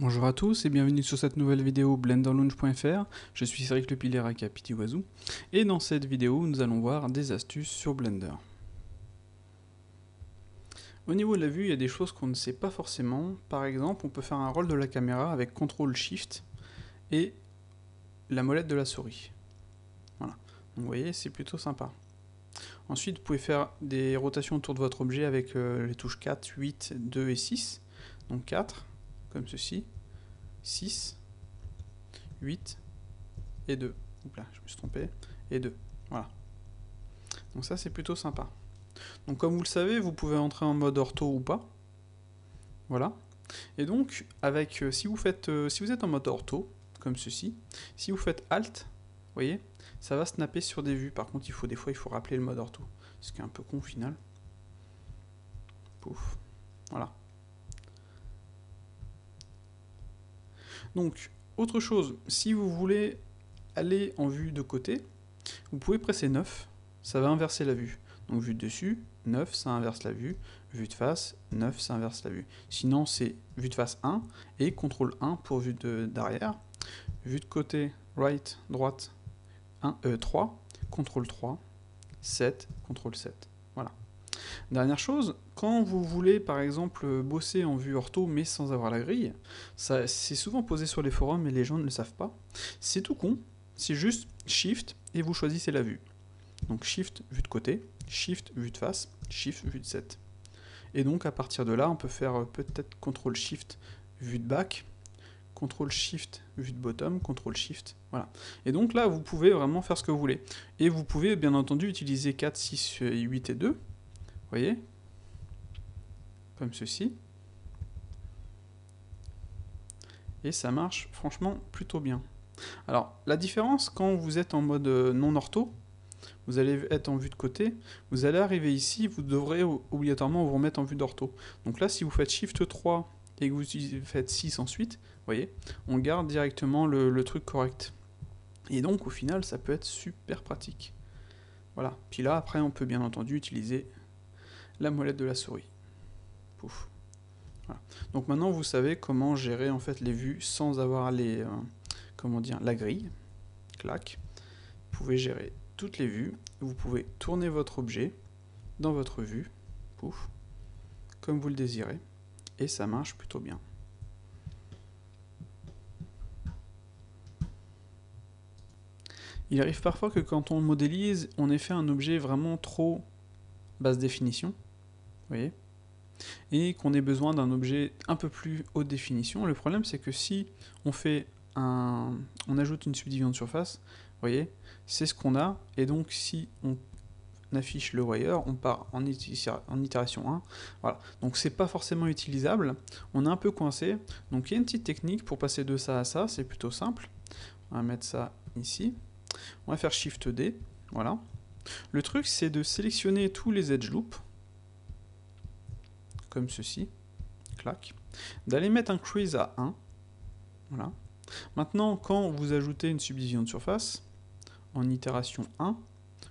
Bonjour à tous et bienvenue sur cette nouvelle vidéo blenderlaunch.fr. Je suis Cédric Lepileur aka Pitiwazoo et dans cette vidéo nous allons voir des astuces sur Blender. Au niveau de la vue, il y a des choses qu'on ne sait pas forcément. Par exemple, on peut faire un roll de la caméra avec CTRL SHIFT et la molette de la souris. Voilà. Donc vous voyez, c'est plutôt sympa. Ensuite, vous pouvez faire des rotations autour de votre objet avec les touches 4, 8, 2 et 6. Donc 4, comme ceci, 6, 8 et 2. Oups là, je me suis trompé. Et 2. Voilà. Donc ça, c'est plutôt sympa. Donc comme vous le savez, vous pouvez entrer en mode ortho ou pas. Voilà. Et donc, avec, si vous êtes en mode ortho, comme ceci, si vous faites Alt, vous voyez, ça va snapper sur des vues. Par contre, des fois, il faut rappeler le mode ortho. Ce qui est un peu con au final. Pouf. Voilà. Donc, autre chose, si vous voulez aller en vue de côté, vous pouvez presser 9, ça va inverser la vue. Donc vue de dessus, 9, ça inverse la vue. Vue de face, 9, ça inverse la vue. Sinon, c'est vue de face 1 et CTRL 1 pour vue d'arrière. Vue de côté, right, droite, 3, CTRL 3, 7, CTRL 7. Voilà. Dernière chose, quand vous voulez par exemple bosser en vue ortho mais sans avoir la grille, ça c'est souvent posé sur les forums et les gens ne le savent pas. C'est tout con, c'est juste Shift et vous choisissez la vue. Donc Shift vue de côté, Shift vue de face, Shift vue de 7. Et donc à partir de là, on peut faire peut-être CTRL SHIFT vue de back, CTRL SHIFT vue de bottom, CTRL SHIFT, voilà. Et donc là, vous pouvez vraiment faire ce que vous voulez. Et vous pouvez bien entendu utiliser 4, 6, 8 et 2, vous voyez, comme ceci. Et ça marche franchement plutôt bien. Alors, la différence quand vous êtes en mode non ortho, vous allez être en vue de côté, vous allez arriver ici, vous devrez obligatoirement vous remettre en vue d'ortho. Donc là, si vous faites Shift 3 et que vous faites 6 ensuite, vous voyez, on garde directement le truc correct. Et donc, au final, ça peut être super pratique. Voilà. Puis là, après, on peut bien entendu utiliser la molette de la souris. Pouf. Voilà. Donc maintenant, vous savez comment gérer en fait les vues sans avoir les, la grille. Clac. Vous pouvez gérer toutes les vues. Vous pouvez tourner votre objet dans votre vue, pouf, comme vous le désirez, et ça marche plutôt bien. Il arrive parfois que quand on modélise, on ait fait un objet vraiment trop basse définition, vous voyez, et qu'on ait besoin d'un objet un peu plus haute définition. Le problème, c'est que si on fait on ajoute une subdivision de surface, vous voyez, c'est ce qu'on a, et donc si on affiche le wire, on part en itération 1, voilà, donc c'est pas forcément utilisable, on est un peu coincé, donc il y a une petite technique pour passer de ça à ça, c'est plutôt simple, on va mettre ça ici, on va faire Shift D, voilà, le truc c'est de sélectionner tous les edge loops, comme ceci, clac, d'aller mettre un crease à 1, voilà, maintenant quand vous ajoutez une subdivision de surface, en itération 1,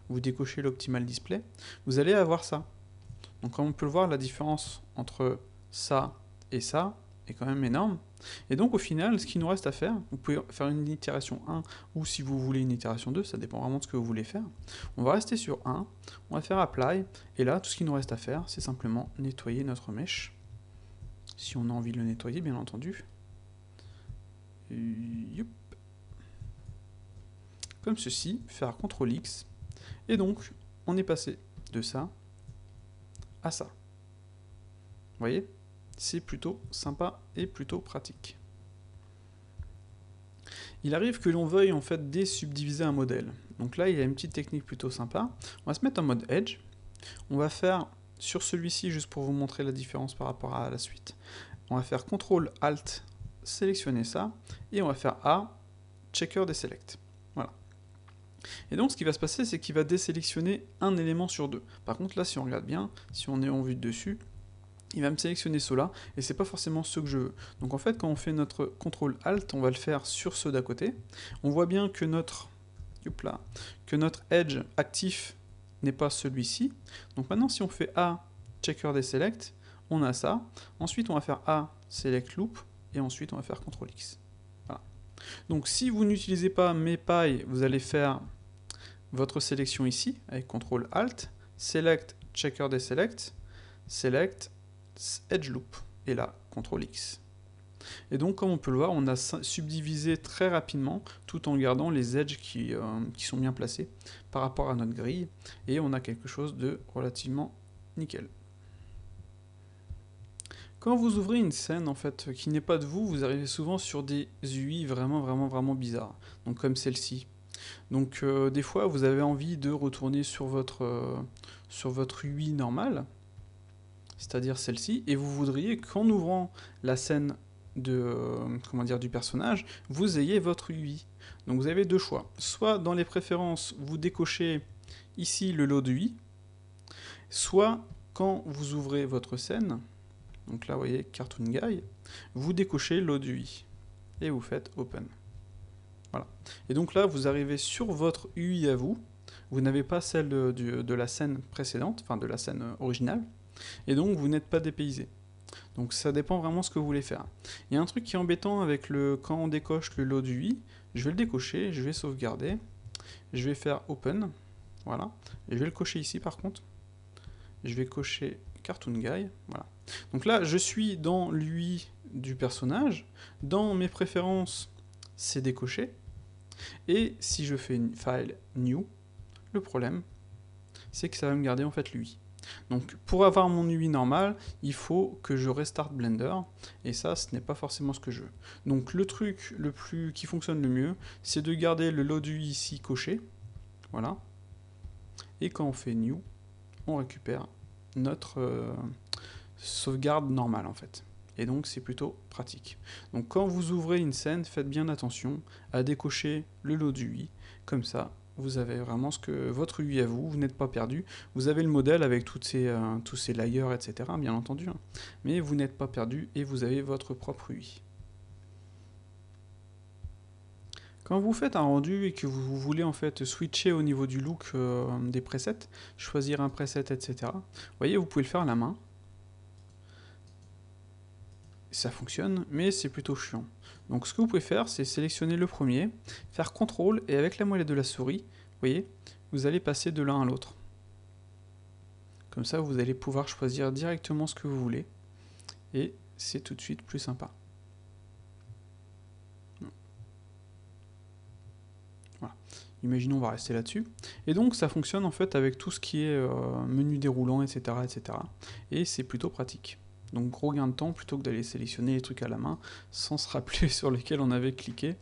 vous décochez l'optimal display, vous allez avoir ça. Donc comme on peut le voir, la différence entre ça et ça est quand même énorme. Et donc au final, ce qu'il nous reste à faire, vous pouvez faire une itération 1, ou si vous voulez une itération 2, ça dépend vraiment de ce que vous voulez faire. On va rester sur 1, on va faire Apply, et là, tout ce qu'il nous reste à faire, c'est simplement nettoyer notre mesh. Si on a envie de le nettoyer, bien entendu. Youp. Comme ceci, faire CTRL X, et donc, on est passé de ça à ça. Vous voyez, c'est plutôt sympa et plutôt pratique. Il arrive que l'on veuille en fait désubdiviser un modèle. Donc là, il y a une petite technique plutôt sympa. On va se mettre en mode Edge. On va faire sur celui-ci, juste pour vous montrer la différence par rapport à la suite. On va faire CTRL ALT, sélectionner ça, et on va faire A, Checker Deselect. Voilà. Et donc ce qui va se passer, c'est qu'il va désélectionner un élément sur deux. Par contre là, si on regarde bien, si on est en vue de dessus, il va me sélectionner ceux-là, et c'est pas forcément ceux que je veux. Donc en fait, quand on fait notre CTRL ALT, on va le faire sur ceux d'à côté. On voit bien que notre edge actif n'est pas celui-ci. Donc maintenant, si on fait A, Checker Deselect, on a ça. Ensuite, on va faire A, Select Loop, et ensuite on va faire CTRL-X. Voilà. Donc si vous n'utilisez pas MePy, vous allez faire votre sélection ici, avec CTRL-Alt, Select, Checker Deselect, Select, Edge Loop, et là, CTRL-X. Et donc, comme on peut le voir, on a subdivisé très rapidement, tout en gardant les edges qui sont bien placés par rapport à notre grille, et on a quelque chose de relativement nickel. Quand vous ouvrez une scène en fait qui n'est pas de vous, vous arrivez souvent sur des UI vraiment bizarres, donc comme celle-ci. Donc des fois, vous avez envie de retourner sur votre UI normale, c'est-à-dire celle-ci, et vous voudriez qu'en ouvrant la scène du personnage, vous ayez votre UI. Donc vous avez deux choix. Soit dans les préférences, vous décochez ici le load UI, soit quand vous ouvrez votre scène, donc là vous voyez Cartoon Guy, vous décochez load UI et vous faites Open. Voilà. Et donc là vous arrivez sur votre UI à vous, vous n'avez pas celle de la scène précédente, enfin de la scène originale, et donc vous n'êtes pas dépaysé. Donc ça dépend vraiment ce que vous voulez faire. Il y a un truc qui est embêtant avec quand on décoche le load UI, je vais le décocher, je vais sauvegarder, je vais faire Open, voilà, et je vais le cocher ici par contre, je vais cocher Cartoon Guy, voilà. Donc là je suis dans l'UI du personnage, dans mes préférences c'est décoché, et si je fais une file New, le problème c'est que ça va me garder en fait l'UI. Donc pour avoir mon UI normal, il faut que je restarte Blender, et ça ce n'est pas forcément ce que je veux. Donc le truc qui fonctionne le mieux, c'est de garder le load UI ici coché, voilà, et quand on fait New, on récupère notre sauvegarde normale en fait. Et donc c'est plutôt pratique. Donc quand vous ouvrez une scène, faites bien attention à décocher le load UI, comme ça vous avez vraiment votre UI à vous, vous n'êtes pas perdu, vous avez le modèle avec tous ces layers, etc. bien entendu, hein. Mais vous n'êtes pas perdu et vous avez votre propre UI. Quand vous faites un rendu et que vous voulez en fait switcher au niveau du look des presets, choisir un preset, etc. Vous voyez, vous pouvez le faire à la main. Ça fonctionne, mais c'est plutôt chiant. Donc ce que vous pouvez faire, c'est sélectionner le premier, faire CTRL, et avec la molette de la souris, vous voyez, vous allez passer de l'un à l'autre. Comme ça, vous allez pouvoir choisir directement ce que vous voulez, et c'est tout de suite plus sympa. Voilà. Imaginons, on va rester là-dessus. Et donc ça fonctionne en fait avec tout ce qui est menu déroulant, etc., etc. Et c'est plutôt pratique. Donc gros gain de temps plutôt que d'aller sélectionner les trucs à la main sans se rappeler sur lesquels on avait cliqué.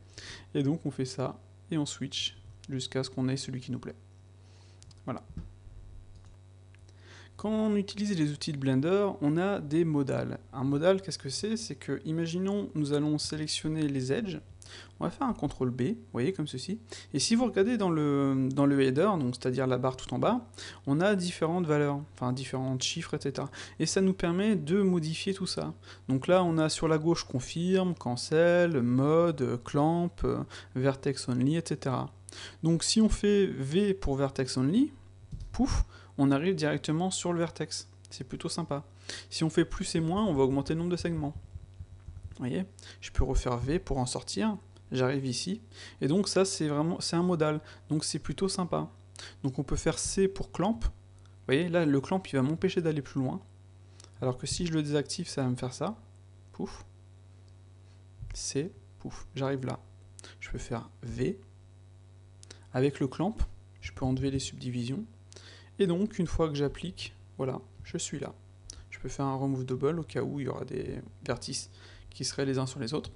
Et donc on fait ça et on switch jusqu'à ce qu'on ait celui qui nous plaît. Voilà. Quand on utilise les outils de Blender, on a des modals. Un modal, qu'est-ce que c'est? C'est que, imaginons, nous allons sélectionner les edges. On va faire un CTRL B, vous voyez, comme ceci. Et si vous regardez dans le header, donc c'est-à-dire la barre tout en bas, on a différentes valeurs, enfin différents chiffres, etc. Et ça nous permet de modifier tout ça. Donc là, on a sur la gauche confirme, cancel, mode, clamp, vertex only, etc. Donc si on fait V pour vertex only, pouf, on arrive directement sur le vertex. C'est plutôt sympa. Si on fait plus et moins, on va augmenter le nombre de segments. Vous voyez, je peux refaire V pour en sortir, j'arrive ici, et donc ça c'est un modal, donc c'est plutôt sympa. Donc on peut faire C pour clamp, vous voyez, là le clamp il va m'empêcher d'aller plus loin, alors que si je le désactive ça va me faire ça, pouf, C, pouf, j'arrive là. Je peux faire V, avec le clamp, je peux enlever les subdivisions, et donc une fois que j'applique, voilà, je suis là. Je peux faire un remove double au cas où il y aura des vertices qui seraient les uns sur les autres.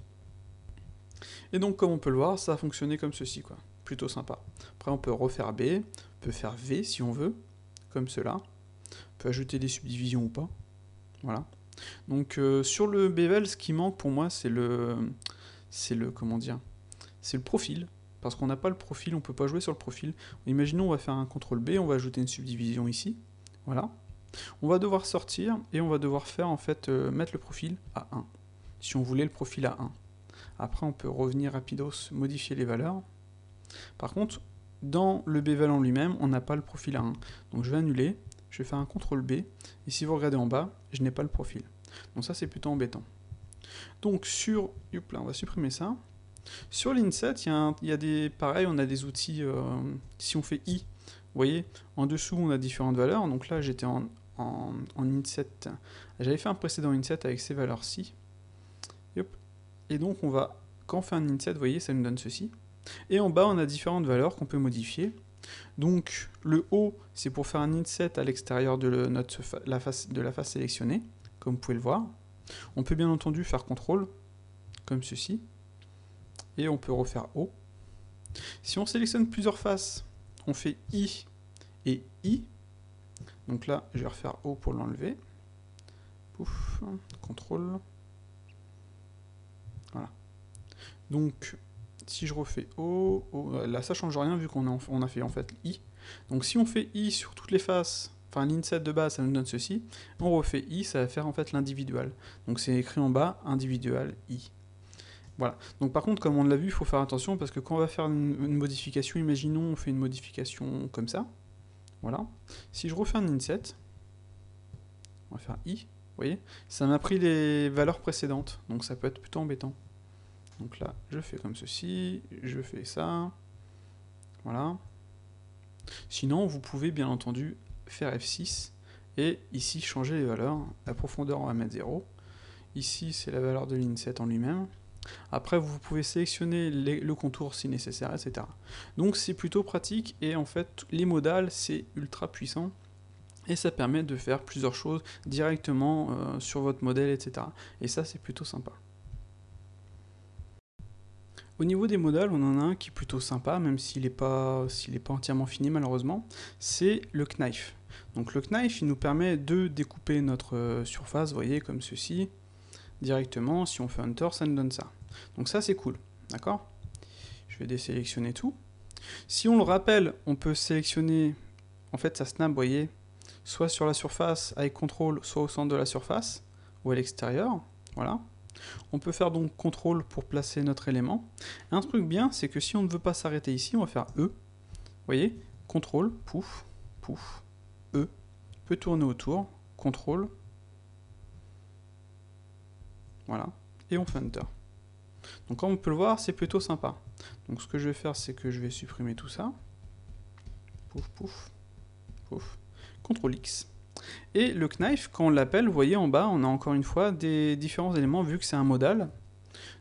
Et donc comme on peut le voir, ça a fonctionné comme ceci, quoi. Plutôt sympa. Après on peut refaire B, on peut faire V si on veut, comme cela. On peut ajouter des subdivisions ou pas. Voilà. Donc sur le bevel, ce qui manque pour moi, c'est le profil. Parce qu'on n'a pas le profil, on ne peut pas jouer sur le profil. Imaginons on va faire un CTRL B, on va ajouter une subdivision ici. Voilà. On va devoir sortir et on va devoir faire en fait mettre le profil à 1. Si on voulait le profil à 1. Après on peut revenir rapidos, modifier les valeurs. Par contre, dans le bevel en lui-même, on n'a pas le profil à 1. Donc je vais annuler, je vais faire un CTRL B, et si vous regardez en bas, je n'ai pas le profil. Donc ça c'est plutôt embêtant. Donc sur, là, on va supprimer ça. Sur l'inset, il y a des, pareil, on a des outils, si on fait i, vous voyez, en dessous on a différentes valeurs, donc là j'étais en inset, j'avais fait un précédent inset avec ces valeurs-ci, et donc on va, quand on fait un inset, vous voyez, ça nous donne ceci, et en bas on a différentes valeurs qu'on peut modifier. Donc le haut, c'est pour faire un inset à l'extérieur de la face sélectionnée, comme vous pouvez le voir. On peut bien entendu faire CTRL, comme ceci, et on peut refaire O. Si on sélectionne plusieurs faces, on fait I et I. Donc là, je vais refaire O pour l'enlever. Pouf, CTRL. Voilà. Donc, si je refais O, là ça change rien vu qu'on a fait en fait I. Donc si on fait I sur toutes les faces, enfin l'inset de base ça nous donne ceci, on refait I, ça va faire en fait l'individual. Donc c'est écrit en bas, individual I. Voilà. Donc par contre, comme on l'a vu, il faut faire attention parce que quand on va faire une modification, imaginons on fait une modification comme ça. Voilà. Si je refais un inset, on va faire I, vous voyez, ça m'a pris les valeurs précédentes. Donc ça peut être plutôt embêtant. Donc là, je fais comme ceci, je fais ça. Voilà. Sinon, vous pouvez bien entendu faire F6 et ici changer les valeurs. La profondeur, on va mettre 0. Ici, c'est la valeur de l'inset en lui-même. Après, vous pouvez sélectionner le contour si nécessaire, etc. Donc, c'est plutôt pratique et en fait, les modales, c'est ultra puissant et ça permet de faire plusieurs choses directement sur votre modèle, etc. Et ça, c'est plutôt sympa. Au niveau des modales, on en a un qui est plutôt sympa, même s'il n'est pas entièrement fini malheureusement, c'est le knife. Donc le knife, il nous permet de découper notre surface, vous voyez, comme ceci, directement. Si on fait Enter, ça nous donne ça. Donc ça, c'est cool, d'accord? Je vais désélectionner tout. Si on le rappelle, on peut sélectionner, en fait, ça snap, vous voyez, soit sur la surface avec CTRL, soit au centre de la surface, ou à l'extérieur, voilà. On peut faire donc CTRL pour placer notre élément. Un truc bien, c'est que si on ne veut pas s'arrêter ici, on va faire E. Vous voyez, CTRL, pouf, pouf, E. On peut tourner autour, CTRL. Voilà. Et on fait Enter. Donc comme on peut le voir, c'est plutôt sympa. Donc ce que je vais faire, c'est que je vais supprimer tout ça. Pouf, pouf, pouf. CTRL X. Et le knife, quand on l'appelle, vous voyez en bas, on a encore une fois des différents éléments vu que c'est un modal.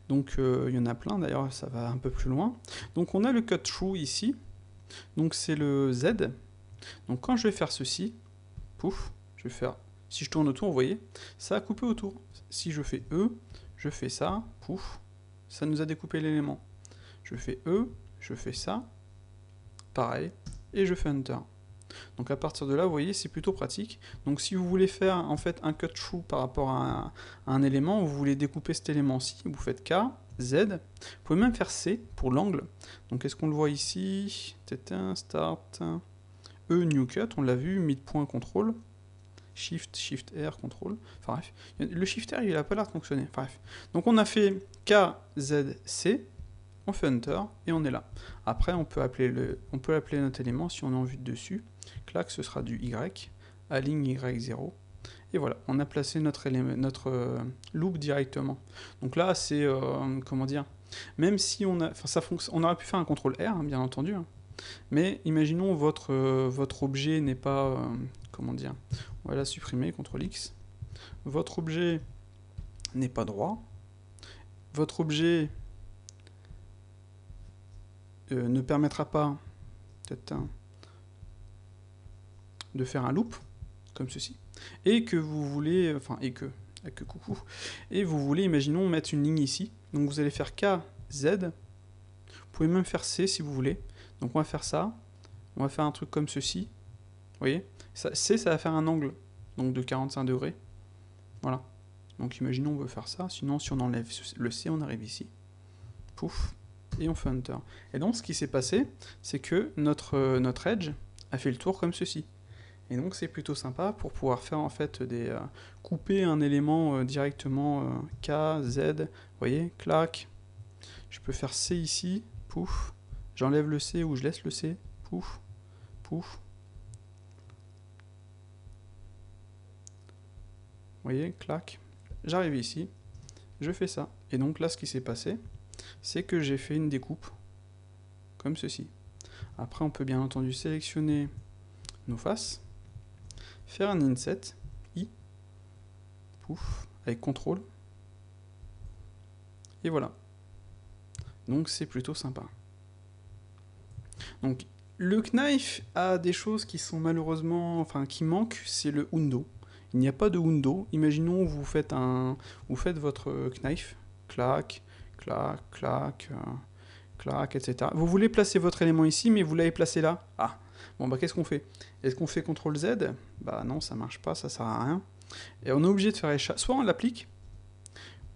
Donc il y en a plein, d'ailleurs ça va un peu plus loin. Donc on a le cut through ici, donc c'est le Z. Donc quand je vais faire ceci, pouf, je vais faire, si je tourne autour, vous voyez, ça a coupé autour. Si je fais E, je fais ça, pouf, ça nous a découpé l'élément. Je fais E, je fais ça, pareil, et je fais Enter. Donc à partir de là, vous voyez, c'est plutôt pratique. Donc si vous voulez faire en fait un cut through par rapport à un élément, vous voulez découper cet élément-ci, vous faites K, Z. Vous pouvez même faire C pour l'angle. Donc est-ce qu'on le voit ici? Start, E, New Cut, on l'a vu, midpoint, contrôle. Shift, Shift R, contrôle. Enfin bref, le Shift R, il n'a pas l'air de fonctionner. Enfin, bref. Donc on a fait K, Z, C. On fait Enter et on est là. Après, on peut appeler notre élément si on est en vue de dessus. Clac, ce sera du Y, aligne Y0. Et voilà, on a placé notre loop directement. Donc là, c'est, comment dire, même si on a, enfin, ça fonctionne, on aurait pu faire un CTRL R, hein, bien entendu, hein. Mais imaginons votre objet n'est pas, comment dire, on va la supprimer, CTRL X. Votre objet n'est pas droit. Votre objet ne permettra pas de faire un loop comme ceci et que vous voulez coucou et vous voulez, imaginons, mettre une ligne ici, donc vous allez faire K, Z, vous pouvez même faire C si vous voulez. Donc on va faire ça, on va faire un truc comme ceci, vous voyez, C, ça va faire un angle donc de 45 degrés, voilà. Donc imaginons on veut faire ça, sinon si on enlève le C, on arrive ici, pouf, et on fait Enter. Et donc ce qui s'est passé, c'est que notre edge a fait le tour comme ceci. Et donc c'est plutôt sympa pour pouvoir faire en fait couper un élément directement K, Z, vous voyez, clac. Je peux faire C ici, pouf, j'enlève le C ou je laisse le C, pouf, pouf. Vous voyez, clac. J'arrive ici, je fais ça. Et donc là, ce qui s'est passé, c'est que j'ai fait une découpe, comme ceci. Après, on peut bien entendu sélectionner nos faces, faire un inset, I, pouf, avec CTRL, et voilà. Donc c'est plutôt sympa. Donc le Knife a des choses qui sont malheureusement, enfin qui manquent, c'est le Undo. Il n'y a pas de Undo. Imaginons vous faites votre Knife, clac, clac, clac, clac, etc. Vous voulez placer votre élément ici, mais vous l'avez placé là. Ah, bon bah qu'est-ce qu'on fait? Est-ce qu'on fait CTRL Z? Bah non, ça marche pas, ça sert à rien. Et on est obligé de faire échapper. Soit on l'applique,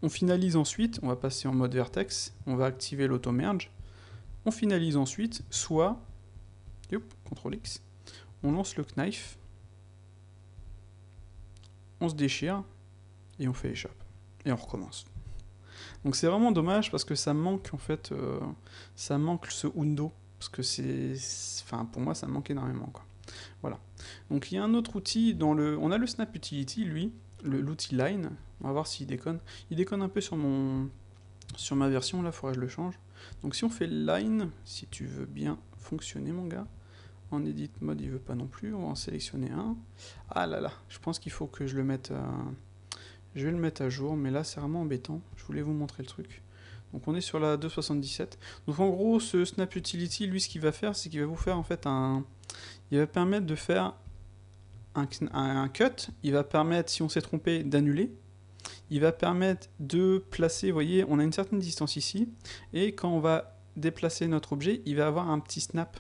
on finalise ensuite, on va passer en mode vertex, on va activer l'auto-merge, on finalise ensuite, soit, CTRL X, on lance le Knife, on se déchire, et on fait échappe. Et on recommence. Donc c'est vraiment dommage parce que ça manque en fait, ça manque ce Undo, parce que enfin pour moi ça manque énormément quoi. Voilà. Donc il y a un autre outil on a le Snap Utility lui, l'outil Line. On va voir s'il déconne. Il déconne un peu sur ma version là, faudrait que je le change. Donc si on fait Line, si tu veux bien fonctionner mon gars, en edit mode il veut pas non plus, on va en sélectionner un. Ah là là, je pense qu'il faut que je le mette je vais le mettre à jour, mais là c'est vraiment embêtant. Je voulais vous montrer le truc. Donc on est sur la 2.77. Donc en gros, ce Snap Utility, lui, ce qu'il va faire, c'est qu'il va vous faire en fait il va permettre de faire un cut. Il va permettre, si on s'est trompé, d'annuler. Il va permettre de placer, vous voyez, on a une certaine distance ici. Et quand on va déplacer notre objet, il va avoir un petit snap.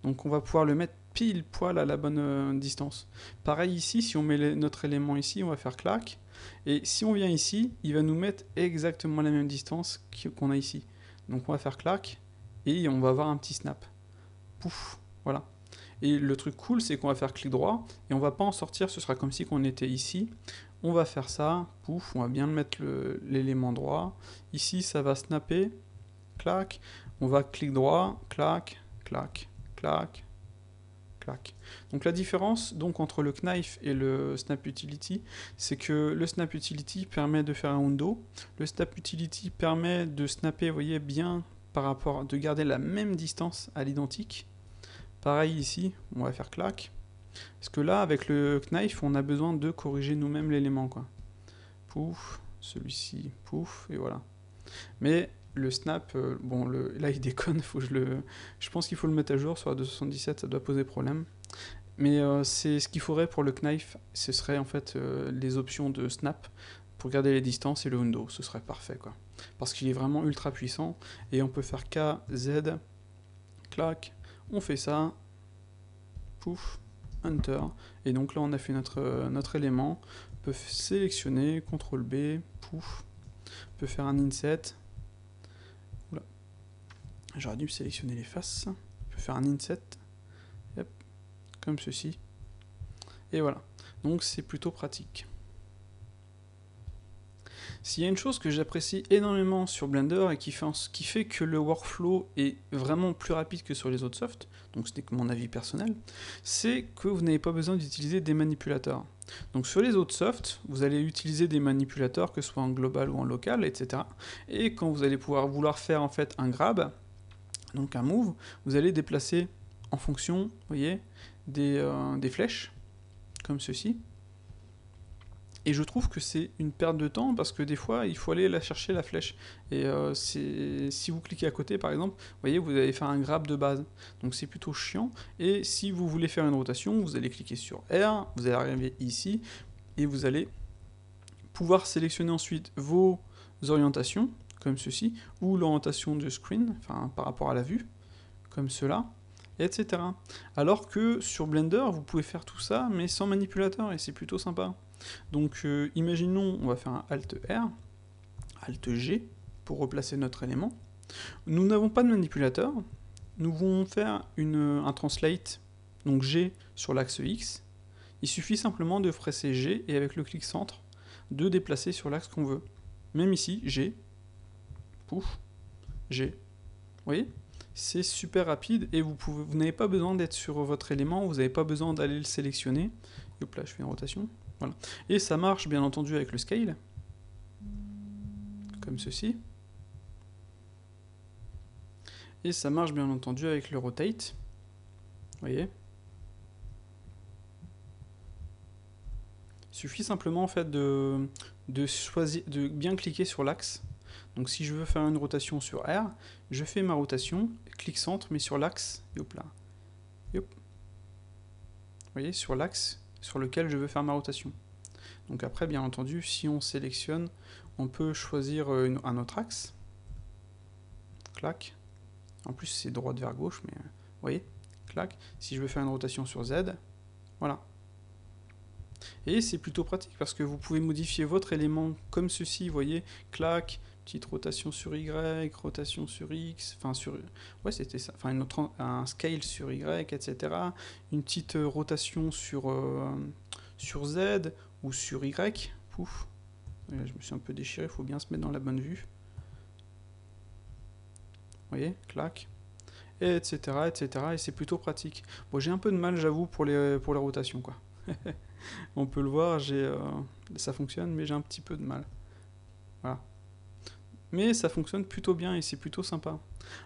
Donc on va pouvoir le mettre pile poil à la bonne distance. Pareil ici, si on met notre élément ici, on va faire clac. Et si on vient ici, il va nous mettre exactement la même distance qu'on a ici. Donc on va faire clac, et on va avoir un petit snap. Pouf, voilà. Et le truc cool, c'est qu'on va faire clic droit, et on va pas en sortir, ce sera comme si on était ici. On va faire ça, pouf, on va bien mettre l'élément droit. Ici, ça va snapper, clac. On va clic droit, clac, clac, clac, clac. Donc la différence donc, entre le Knife et le Snap Utility, c'est que le Snap Utility permet de faire un undo. Le Snap Utility permet de snapper, vous voyez, bien par rapport, de garder la même distance à l'identique. Pareil ici, on va faire clac. Parce que là, avec le Knife, on a besoin de corriger nous-mêmes l'élément, quoi. Pouf, celui-ci, pouf, et voilà. Mais le snap, bon, là il déconne, je pense qu'il faut le mettre à jour sur la 277, ça doit poser problème. Mais c'est ce qu'il faudrait pour le Knife, ce serait en fait les options de snap pour garder les distances et le undo, ce serait parfait quoi. Parce qu'il est vraiment ultra puissant et on peut faire K, Z, clac, on fait ça, pouf, Enter, et donc là on a fait notre élément, on peut sélectionner, CTRL B, pouf, on peut faire un inset. J'aurais dû sélectionner les faces. Je peux faire un inset. Yep. Comme ceci. Et voilà. Donc c'est plutôt pratique. S'il y a une chose que j'apprécie énormément sur Blender et qui fait que le workflow est vraiment plus rapide que sur les autres softs, donc ce n'est que mon avis personnel, c'est que vous n'avez pas besoin d'utiliser des manipulateurs. Donc sur les autres softs, vous allez utiliser des manipulateurs, que ce soit en global ou en local, etc. Et quand vous allez vouloir faire en fait un grab, donc un move, vous allez déplacer en fonction, vous voyez, des flèches, comme ceci. Et je trouve que c'est une perte de temps, parce que des fois, il faut aller la chercher, la flèche. Et si vous cliquez à côté, par exemple, vous voyez, vous allez faire un grab de base. Donc c'est plutôt chiant. Et si vous voulez faire une rotation, vous allez cliquer sur R, vous allez arriver ici, et vous allez pouvoir sélectionner ensuite vos orientations, comme ceci, ou l'orientation du screen, enfin par rapport à la vue, comme cela, etc. Alors que sur Blender, vous pouvez faire tout ça, mais sans manipulateur, et c'est plutôt sympa. Donc imaginons, on va faire un Alt R, Alt G, pour replacer notre élément. Nous n'avons pas de manipulateur, nous voulons faire un translate, donc G sur l'axe X. Il suffit simplement de presser G, et avec le clic centre, de déplacer sur l'axe qu'on veut. Même ici, G, pouf, G. Vous voyez, c'est super rapide et vous n'avez pas besoin d'être sur votre élément, vous n'avez pas besoin d'aller le sélectionner. Hop là, je fais une rotation. Voilà. Et ça marche bien entendu avec le scale. comme ceci. Et ça marche bien entendu avec le rotate. Vous voyez? Il suffit simplement en fait de bien cliquer sur l'axe. Donc si je veux faire une rotation sur R, je fais ma rotation, clic centre, mais sur l'axe, et hop là. Et hop. Vous voyez, sur l'axe sur lequel je veux faire ma rotation. Donc après, bien entendu, si on sélectionne, on peut choisir un autre axe. Clac. En plus, c'est droite vers gauche, mais vous voyez, clac. Si je veux faire une rotation sur Z, voilà. Et c'est plutôt pratique parce que vous pouvez modifier votre élément comme ceci, vous voyez, clac, petite rotation sur Y, rotation sur X, enfin sur... Ouais, c'était ça, enfin un scale sur Y, etc. Une petite rotation sur Z ou sur Y, pouf. Je me suis un peu déchiré, il faut bien se mettre dans la bonne vue. Vous voyez, clac, et etc., etc. Et c'est plutôt pratique. Bon, j'ai un peu de mal, j'avoue, pour les rotations, quoi. On peut le voir, ça fonctionne, mais j'ai un petit peu de mal. Voilà. Mais ça fonctionne plutôt bien et c'est plutôt sympa.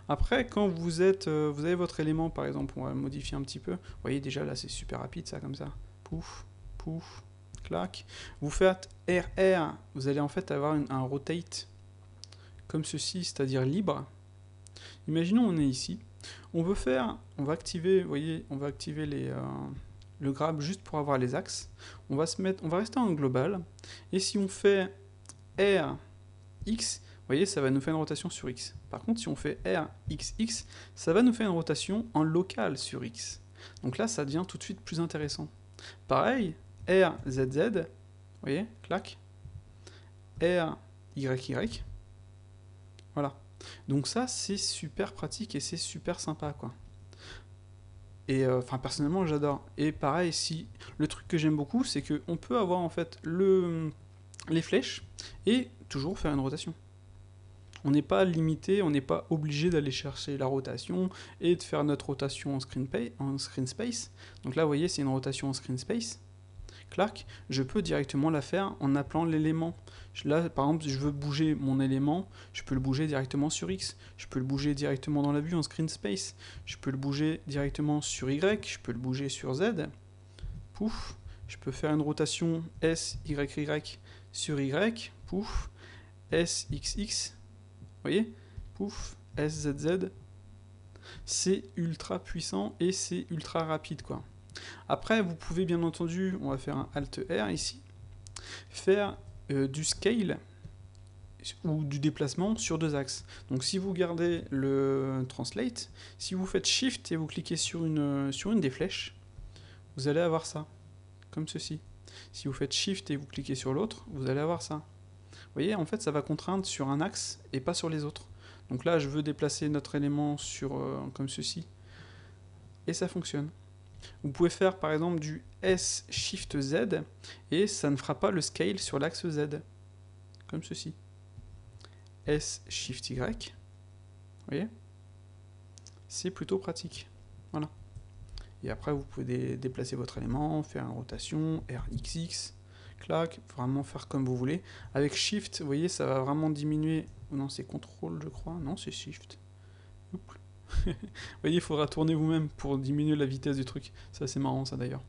Après, quand vous avez votre élément, par exemple, on va le modifier un petit peu. Vous voyez, déjà là, c'est super rapide, ça, comme ça. Pouf, pouf, clac. Vous faites RR, vous allez en fait avoir un rotate comme ceci, c'est-à-dire libre. Imaginons, on est ici. On va activer, vous voyez, on va activer le grab juste pour avoir les axes. On va rester en global. Et si on fait R, X, vous voyez, ça va nous faire une rotation sur X. Par contre, si on fait R, X, X, ça va nous faire une rotation en local sur X. Donc là, ça devient tout de suite plus intéressant. Pareil, R, Z, Z, vous voyez, clac. R, Y, Y. Voilà. Donc ça, c'est super pratique et c'est super sympa, quoi. Et enfin personnellement j'adore. Et pareil, si le truc que j'aime beaucoup, c'est qu'on peut avoir en fait les flèches et toujours faire une rotation. On n'est pas limité, on n'est pas obligé d'aller chercher la rotation et de faire notre rotation en screen space. Donc là vous voyez c'est une rotation en screen space. Clac, je peux directement la faire en appelant l'élément. Là, par exemple, je veux bouger mon élément, je peux le bouger directement sur X, je peux le bouger directement dans la vue en screen space, je peux le bouger directement sur Y, je peux le bouger sur Z. Pouf, je peux faire une rotation S, Y, Y sur Y, pouf, S, X, X, vous voyez, pouf, S, Z, Z. C'est ultra puissant et c'est ultra rapide, quoi. Après, vous pouvez bien entendu, on va faire un Alt R ici, faire du scale ou du déplacement sur deux axes. Donc si vous gardez le translate, si vous faites Shift et vous cliquez sur une des flèches, vous allez avoir ça, comme ceci. Si vous faites Shift et vous cliquez sur l'autre, vous allez avoir ça. Vous voyez, en fait, ça va contraindre sur un axe et pas sur les autres. Donc là, je veux déplacer notre élément comme ceci, et ça fonctionne. Vous pouvez faire par exemple du S Shift Z et ça ne fera pas le scale sur l'axe Z. Comme ceci. S Shift Y. Vous voyez? C'est plutôt pratique. Voilà. Et après vous pouvez déplacer votre élément, faire une rotation, RXX, clac, vraiment faire comme vous voulez. Avec Shift, vous voyez, ça va vraiment diminuer. Non, c'est CTRL je crois. Non, c'est Shift. Oups. Vous voyez, il faudra tourner vous-même pour diminuer la vitesse du truc. Ça, c'est marrant, ça, d'ailleurs.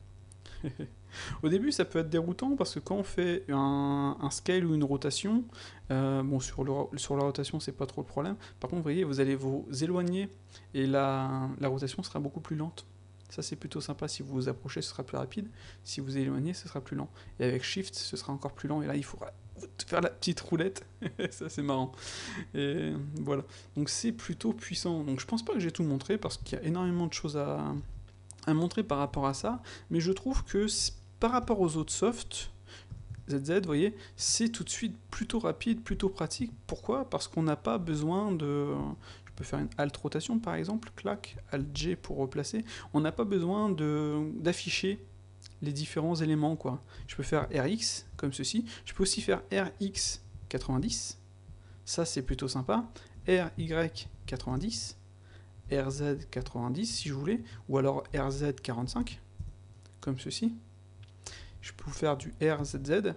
Au début, ça peut être déroutant, parce que quand on fait un scale ou une rotation, bon, sur la rotation, c'est pas trop le problème. Par contre, vous voyez, vous allez vous éloigner, et la rotation sera beaucoup plus lente. Ça, c'est plutôt sympa. Si vous vous approchez, ce sera plus rapide. Si vous éloignez, ce sera plus lent. Et avec Shift, ce sera encore plus lent. Et là, il faudra faire la petite roulette. Ça, c'est marrant. Et voilà. Donc, c'est plutôt puissant. Donc, je pense pas que j'ai tout montré parce qu'il y a énormément de choses à montrer par rapport à ça. Mais je trouve que par rapport aux autres softs, ZZ, vous voyez, c'est tout de suite plutôt rapide, plutôt pratique. Pourquoi? Parce qu'on n'a pas besoin de... Je peux faire une Alt rotation par exemple, clac, Alt G pour replacer. On n'a pas besoin d'afficher les différents éléments, quoi. Je peux faire RX comme ceci. Je peux aussi faire RX 90. Ça, c'est plutôt sympa. RY 90. RZ 90 si je voulais. Ou alors RZ 45. Comme ceci. Je peux vous faire du RZZ.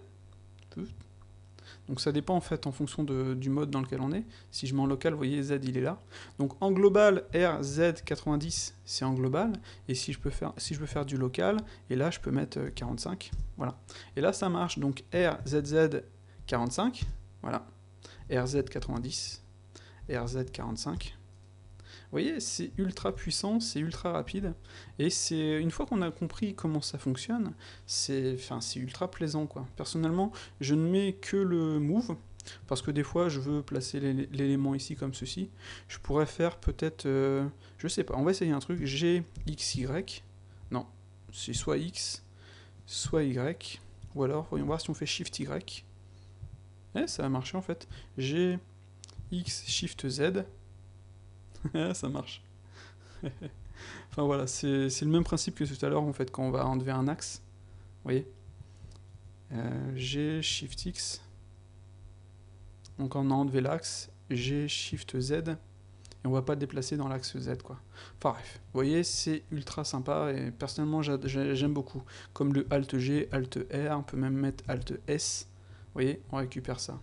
Donc ça dépend en fait en fonction du mode dans lequel on est. Si je mets en local, vous voyez Z il est là. Donc en global, RZ90 c'est en global. Et si je veux faire du local, et là je peux mettre 45. Voilà. Et là ça marche. Donc RZZ45, voilà. RZ90, RZ45. Vous voyez, c'est ultra puissant, c'est ultra rapide, et c'est une fois qu'on a compris comment ça fonctionne, c'est ultra plaisant quoi. Personnellement, je ne mets que le move, parce que des fois je veux placer l'élément ici comme ceci. Je pourrais faire peut-être, je sais pas, on va essayer un truc, G, X, Y, non, c'est soit X, soit Y, ou alors, voyons voir si on fait Shift Y. Eh, ça a marché en fait. G, X, Shift Z. Ça marche. Enfin voilà, c'est le même principe que tout à l'heure en fait quand on va enlever un axe. Vous voyez, G, Shift X. Donc on a enlevé l'axe, G, Shift Z. Et on va pas déplacer dans l'axe Z quoi. Enfin bref, vous voyez, c'est ultra sympa et personnellement j'aime beaucoup. Comme le Alt G, Alt R, on peut même mettre Alt S. Vous voyez, on récupère ça.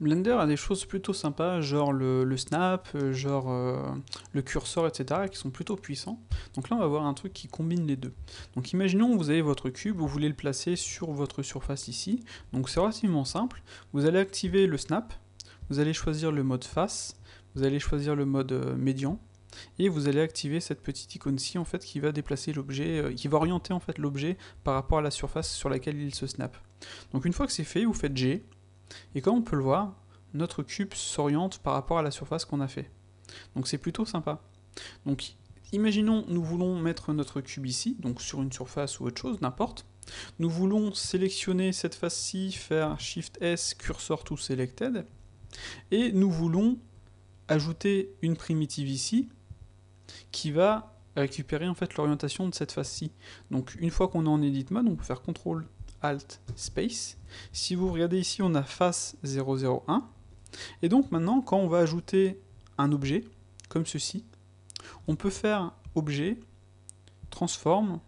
Blender a des choses plutôt sympas, genre le snap, genre le curseur, etc., qui sont plutôt puissants. Donc là, on va voir un truc qui combine les deux. Donc imaginons, vous avez votre cube, vous voulez le placer sur votre surface ici. Donc c'est relativement simple. Vous allez activer le snap, vous allez choisir le mode face, vous allez choisir le mode médian, et vous allez activer cette petite icône-ci, en fait, qui va déplacer l'objet, qui va orienter en fait l'objet par rapport à la surface sur laquelle il se snap. Donc une fois que c'est fait, vous faites G. Et comme on peut le voir, notre cube s'oriente par rapport à la surface qu'on a fait. Donc c'est plutôt sympa. Donc imaginons, nous voulons mettre notre cube ici, donc sur une surface ou autre chose, n'importe. Nous voulons sélectionner cette face-ci, faire Shift S, Cursor to Selected. Et nous voulons ajouter une primitive ici, qui va récupérer en fait l'orientation de cette face-ci. Donc une fois qu'on est en Edit Mode, on peut faire CTRL Alt Space. Si vous regardez ici, on a face 001. Et donc maintenant, quand on va ajouter un objet, comme ceci, on peut faire objet, transform,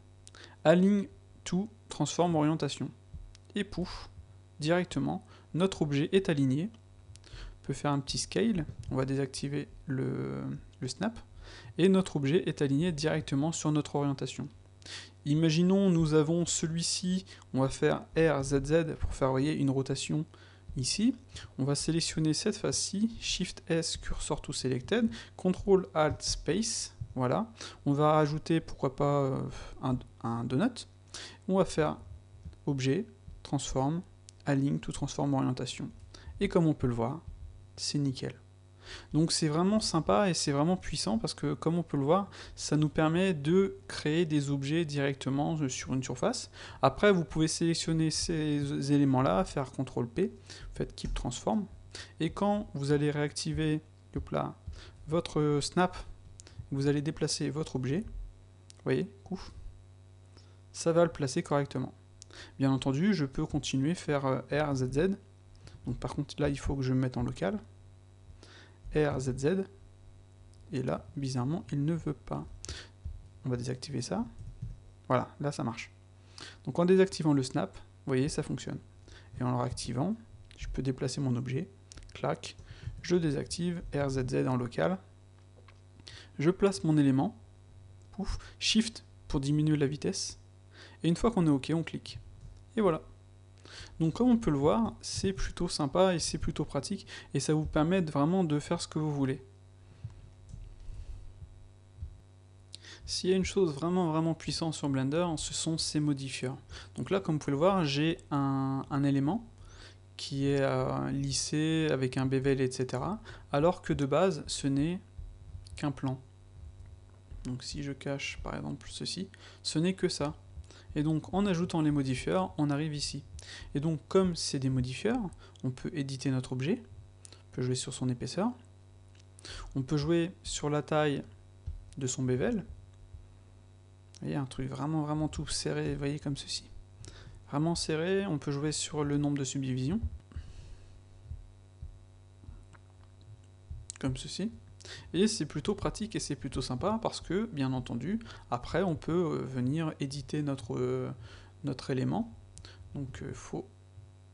align to, transform orientation. Et pouf, directement, notre objet est aligné. On peut faire un petit scale, on va désactiver le snap, et notre objet est aligné directement sur notre orientation. Imaginons, nous avons celui-ci, on va faire RZZ pour faire, voyez, une rotation ici. On va sélectionner cette face-ci, Shift S, Cursor to Selected, CTRL Alt Space, voilà. On va rajouter, pourquoi pas, un donut. On va faire Objet, Transform, Align to Transform Orientation. Et comme on peut le voir, c'est nickel. Donc c'est vraiment sympa et c'est vraiment puissant parce que, comme on peut le voir, ça nous permet de créer des objets directement sur une surface. Après, vous pouvez sélectionner ces éléments-là, faire CTRL-P, faites Keep Transform, et quand vous allez réactiver votre snap, vous allez déplacer votre objet, vous voyez, ça va le placer correctement. Bien entendu, je peux continuer faire RZZ, donc par contre là il faut que je me mette en local, RZZ, et là, bizarrement, il ne veut pas. On va désactiver ça. Voilà, là ça marche. Donc en désactivant le snap, vous voyez, ça fonctionne. Et en le réactivant, je peux déplacer mon objet, clac, je désactive RZZ en local, je place mon élément, pouf, Shift pour diminuer la vitesse, et une fois qu'on est OK, on clique. Et voilà. Donc comme on peut le voir, c'est plutôt sympa et c'est plutôt pratique et ça vous permet vraiment de faire ce que vous voulez. S'il y a une chose vraiment puissante sur Blender, ce sont ces modifieurs. Donc là, comme vous pouvez le voir, j'ai un élément qui est lissé avec un bevel, etc. Alors que de base, ce n'est qu'un plan. Donc si je cache par exemple ceci, ce n'est que ça. Et donc en ajoutant les modifieurs, on arrive ici. Et donc comme c'est des modifieurs, on peut éditer notre objet, on peut jouer sur son épaisseur, on peut jouer sur la taille de son bevel. Vous voyez, un truc vraiment tout serré, vous voyez, comme ceci. Vraiment serré, on peut jouer sur le nombre de subdivisions. Comme ceci. Et c'est plutôt pratique et c'est plutôt sympa parce que, bien entendu, après on peut venir éditer notre élément Donc faut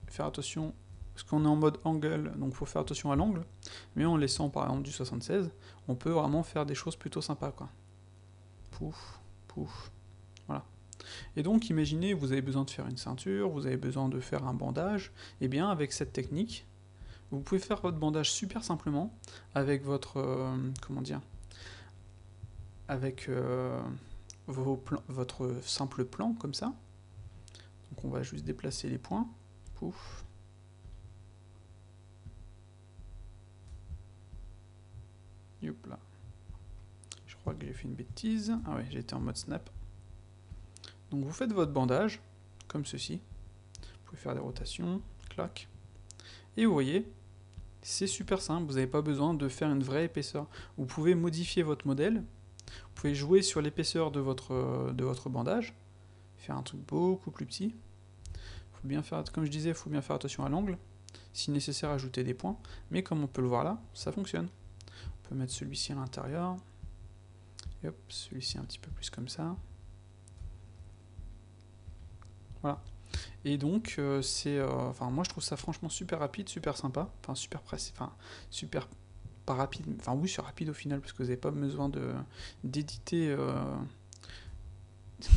faire attention, parce qu'on est en mode angle, donc il faut faire attention à l'angle, mais en laissant par exemple du 76, on peut vraiment faire des choses plutôt sympas, quoi. Pouf, pouf, voilà. Et donc imaginez, vous avez besoin de faire une ceinture, vous avez besoin de faire un bandage, et bien avec cette technique, vous pouvez faire votre bandage super simplement, avec votre, comment dire, avec votre simple plan, comme ça. Donc on va juste déplacer les points, pouf. Hop là. Je crois que j'ai fait une bêtise. Ah ouais, j'étais en mode snap. Donc vous faites votre bandage, comme ceci. Vous pouvez faire des rotations, clac. Et vous voyez, c'est super simple, vous n'avez pas besoin de faire une vraie épaisseur. Vous pouvez modifier votre modèle, vous pouvez jouer sur l'épaisseur de votre bandage, faire un truc beaucoup plus petit. Faut bien faire, comme je disais, il faut bien faire attention à l'angle. Si nécessaire, ajouter des points. Mais comme on peut le voir là, ça fonctionne. On peut mettre celui-ci à l'intérieur. Et hop, celui-ci un petit peu plus comme ça. Voilà. Et donc, enfin, moi je trouve ça franchement super rapide, super sympa. Enfin, super pressé. Enfin, super pas rapide. Enfin, oui, c'est rapide au final, parce que vous n'avez pas besoin d'éditer.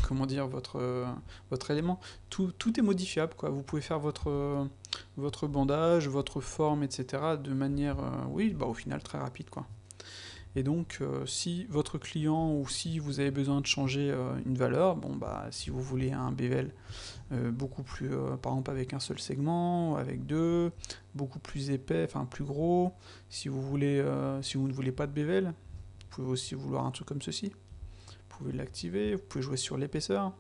Comment dire, votre élément. Tout est modifiable, quoi. Vous pouvez faire votre bandage, votre forme, etc. de manière, oui, bah, au final, très rapide, quoi. Et donc, si votre client ou si vous avez besoin de changer une valeur, bon, bah, si vous voulez un bevel beaucoup plus, par exemple avec un seul segment, avec deux, beaucoup plus épais, enfin plus gros, si vous voulez, si vous ne voulez pas de bevel, vous pouvez aussi vouloir un truc comme ceci. Vous pouvez l'activer, vous pouvez jouer sur l'épaisseur.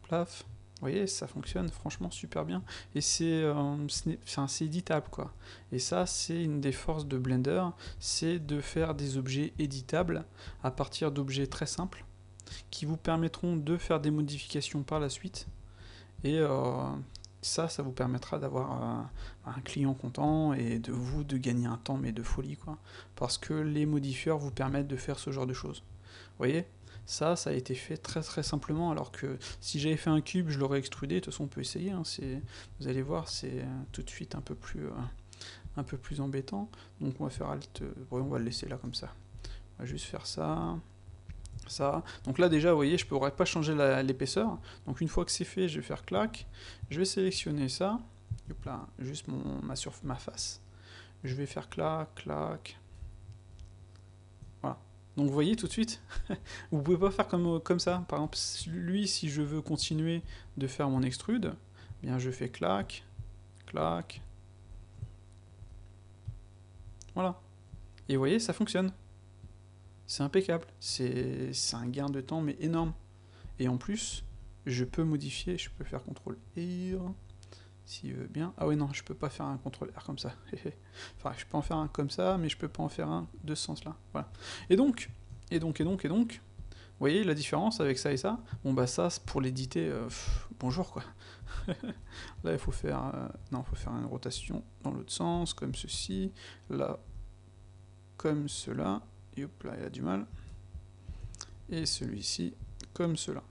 Plaf. Vous voyez, ça fonctionne franchement super bien. Et c'est éditable, quoi. Et ça, c'est une des forces de Blender, c'est de faire des objets éditables à partir d'objets très simples qui vous permettront de faire des modifications par la suite. Et ça vous permettra d'avoir un client content et de gagner un temps, mais de folie, quoi. Parce que les modifieurs vous permettent de faire ce genre de choses. Vous voyez, ça a été fait très très simplement, alors que si j'avais fait un cube, je l'aurais extrudé. De toute façon, on peut essayer, hein, vous allez voir, c'est tout de suite un peu plus embêtant. Donc on va faire Alt, on va le laisser là comme ça. On va juste faire ça, ça. Donc là déjà, vous voyez, je ne pourrais pas changer l'épaisseur. Donc une fois que c'est fait, je vais faire clac. Je vais sélectionner ça. Hop là, juste ma face. Je vais faire clac, clac. Voilà. Donc vous voyez tout de suite, vous pouvez pas faire comme ça. Par exemple, lui, si je veux continuer de faire mon extrude, eh bien je fais clac, clac. Voilà. Et vous voyez, ça fonctionne. C'est impeccable. C'est un gain de temps, mais énorme. Et en plus, je peux modifier, je peux faire CTRL-R, s'il veut bien. Ah ouais, non, je peux pas faire un CTRL-R comme ça. Enfin, je peux en faire un comme ça, mais je peux pas en faire un de ce sens-là. Voilà. Et donc, vous voyez la différence avec ça et ça? Bon bah ça, pour l'éditer, bonjour, quoi. Là, il faut faire, non, faut faire une rotation dans l'autre sens, comme ceci. Là, comme cela. Et hop, là, il a du mal. Et celui-ci, comme cela.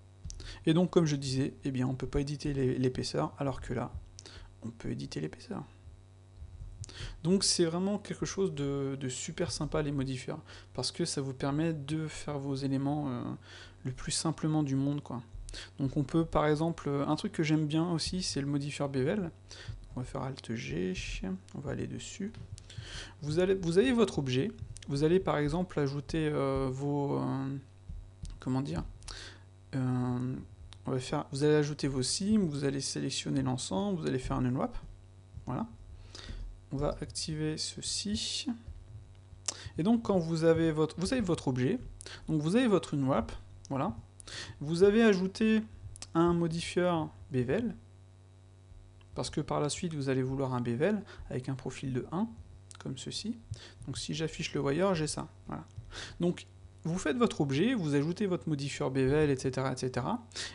Et donc, comme je disais, eh bien, on ne peut pas éditer l'épaisseur, alors que là, on peut éditer l'épaisseur. Donc, c'est vraiment quelque chose de super sympa, les modifieurs, parce que ça vous permet de faire vos éléments le plus simplement du monde, quoi. Donc, on peut, par exemple, un truc que j'aime bien aussi, c'est le modifieur Bevel. On va faire Alt-G, on va aller dessus. Vous avez votre objet, vous allez, par exemple, ajouter comment dire, vous allez ajouter vos cimes, vous allez sélectionner l'ensemble, vous allez faire un unwrap. Voilà. On va activer ceci. Et donc quand vous avez votre objet, donc vous avez votre unwrap, voilà. Vous avez ajouté un modifieur bevel, parce que par la suite vous allez vouloir un bevel avec un profil de 1, comme ceci. Donc si j'affiche le wire, j'ai ça. Voilà. Donc vous faites votre objet, vous ajoutez votre modifieur bevel, etc., etc.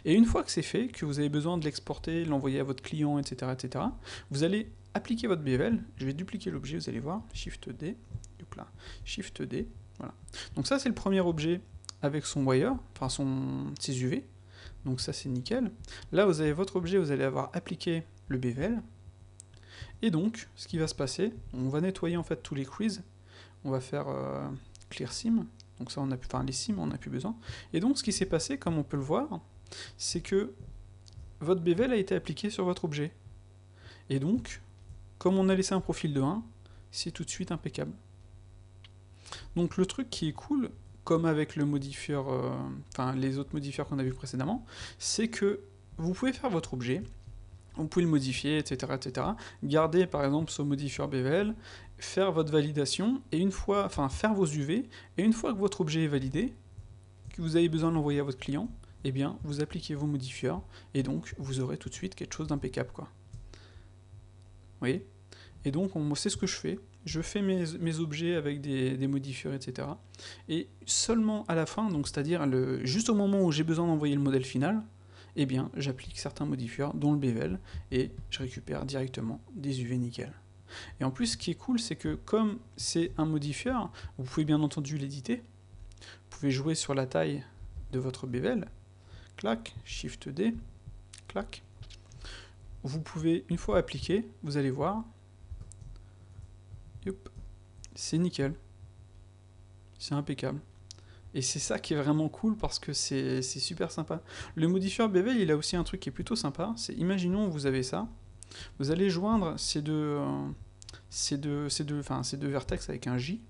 Et une fois que c'est fait, que vous avez besoin de l'exporter, l'envoyer à votre client, etc., etc., vous allez appliquer votre bevel. Je vais dupliquer l'objet, vous allez voir. Shift D. Hop là. Shift D. Voilà. Donc ça, c'est le premier objet avec son wire, enfin ses UV. Donc ça c'est nickel. Là vous avez votre objet, vous allez avoir appliqué le bevel. Et donc ce qui va se passer, on va nettoyer en fait tous les creases. On va faire clear seam. Donc ça on a plus, enfin les seams on n'a plus besoin. Et donc ce qui s'est passé, comme on peut le voir, c'est que votre bevel a été appliqué sur votre objet. Et donc, comme on a laissé un profil de 1, c'est tout de suite impeccable. Donc le truc qui est cool, comme avec le modifieur, enfin les autres modifieurs qu'on a vu précédemment, c'est que vous pouvez faire votre objet, vous pouvez le modifier, etc., etc. Garder par exemple ce modifieur bevel, faire votre validation, et une fois, enfin faire vos UV, et une fois que votre objet est validé, que vous avez besoin de l'envoyer à votre client, eh bien vous appliquez vos modifieurs, et donc vous aurez tout de suite quelque chose d'impeccable, quoi. Vous voyez? Et donc c'est ce que je fais. Je fais mes objets avec des modifieurs, etc. Et seulement à la fin, donc c'est-à-dire juste au moment où j'ai besoin d'envoyer le modèle final, eh bien j'applique certains modifieurs, dont le bevel, et je récupère directement des UV nickel. Et en plus, ce qui est cool, c'est que comme c'est un modifieur, vous pouvez bien entendu l'éditer. Vous pouvez jouer sur la taille de votre bevel. Clac, Shift D, clac. Vous pouvez, une fois appliqué, vous allez voir, c'est nickel, c'est impeccable. Et c'est ça qui est vraiment cool parce que c'est super sympa. Le modifieur bevel, il a aussi un truc qui est plutôt sympa, c'est imaginons vous avez ça, vous allez joindre ces deux vertex avec un J.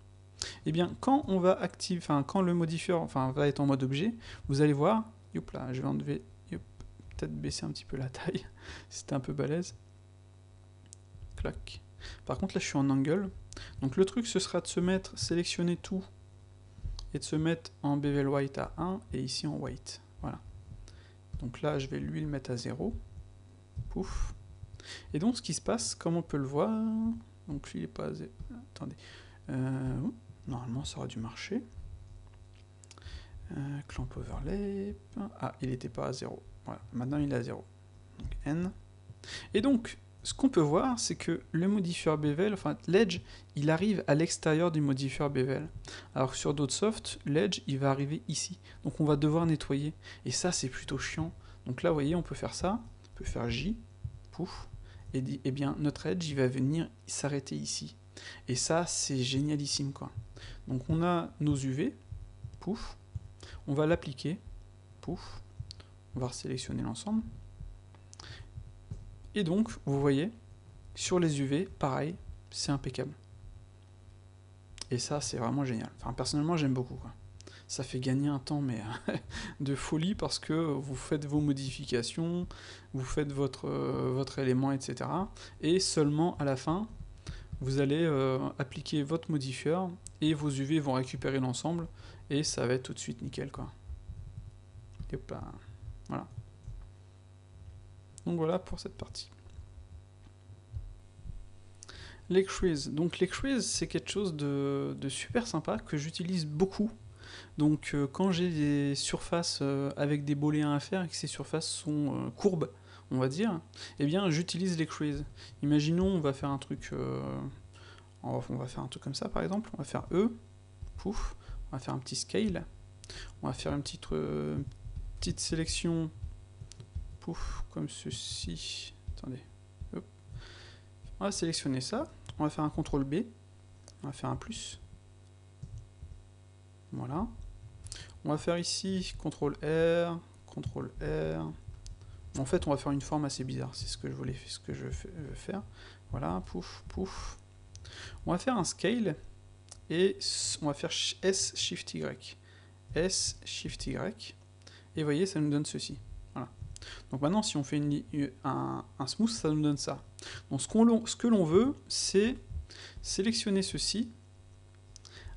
Et bien quand on va activer, quand le modifieur va être en mode objet, vous allez voir, hop là, je vais enlever, peut-être baisser un petit peu la taille, c'était un peu balèze. Clac. Par contre là je suis en angle, donc le truc ce sera de se mettre, sélectionner tout, et de se mettre en bevel white à 1, et ici en white, voilà. Donc là je vais lui le mettre à 0, pouf. Et donc ce qui se passe, comme on peut le voir, donc lui il est pas à 0, attendez, normalement ça aurait dû marcher. Clamp overlay, ah il n'était pas à 0, voilà, maintenant il est à 0, donc N. Et donc ce qu'on peut voir, c'est que le modifieur bevel, l'edge, il arrive à l'extérieur du modifieur bevel. Alors que sur d'autres softs, l'edge, il va arriver ici. Donc on va devoir nettoyer. Et ça, c'est plutôt chiant. Donc là, vous voyez, on peut faire ça. On peut faire J, pouf. Et bien, notre edge, il va venir s'arrêter ici. Et ça, c'est génialissime, quoi. Donc on a nos UV, pouf. On va l'appliquer, pouf. On va sélectionner l'ensemble. Et donc, vous voyez, sur les UV, pareil, c'est impeccable. Et ça, c'est vraiment génial. Enfin, personnellement, j'aime beaucoup, quoi. Ça fait gagner un temps, mais de folie, parce que vous faites vos modifications, vous faites votre élément, etc. Et seulement à la fin, vous allez appliquer votre modifieur, et vos UV vont récupérer l'ensemble, et ça va être tout de suite nickel, quoi. Et hop là, voilà. Donc voilà pour cette partie. Les creases. Donc les creases, c'est quelque chose de super sympa que j'utilise beaucoup. Donc quand j'ai des surfaces avec des booléens à faire et que ces surfaces sont courbes, on va dire, eh bien j'utilise les creases. Imaginons, on va faire un truc comme ça par exemple, on va faire E, pouf, on va faire un petit scale, on va faire une petite sélection, pouf, comme ceci, attendez, hop. On va sélectionner ça, on va faire un CTRL B, on va faire un plus, voilà. On va faire ici CTRL R, CTRL R. En fait, on va faire une forme assez bizarre, c'est ce que je veux faire. Voilà, pouf, pouf. On va faire un scale et on va faire S Shift Y. S Shift Y. Et vous voyez, ça nous donne ceci. Voilà. Donc maintenant, si on fait un smooth, ça nous donne ça. Donc ce que l'on veut, c'est sélectionner ceci,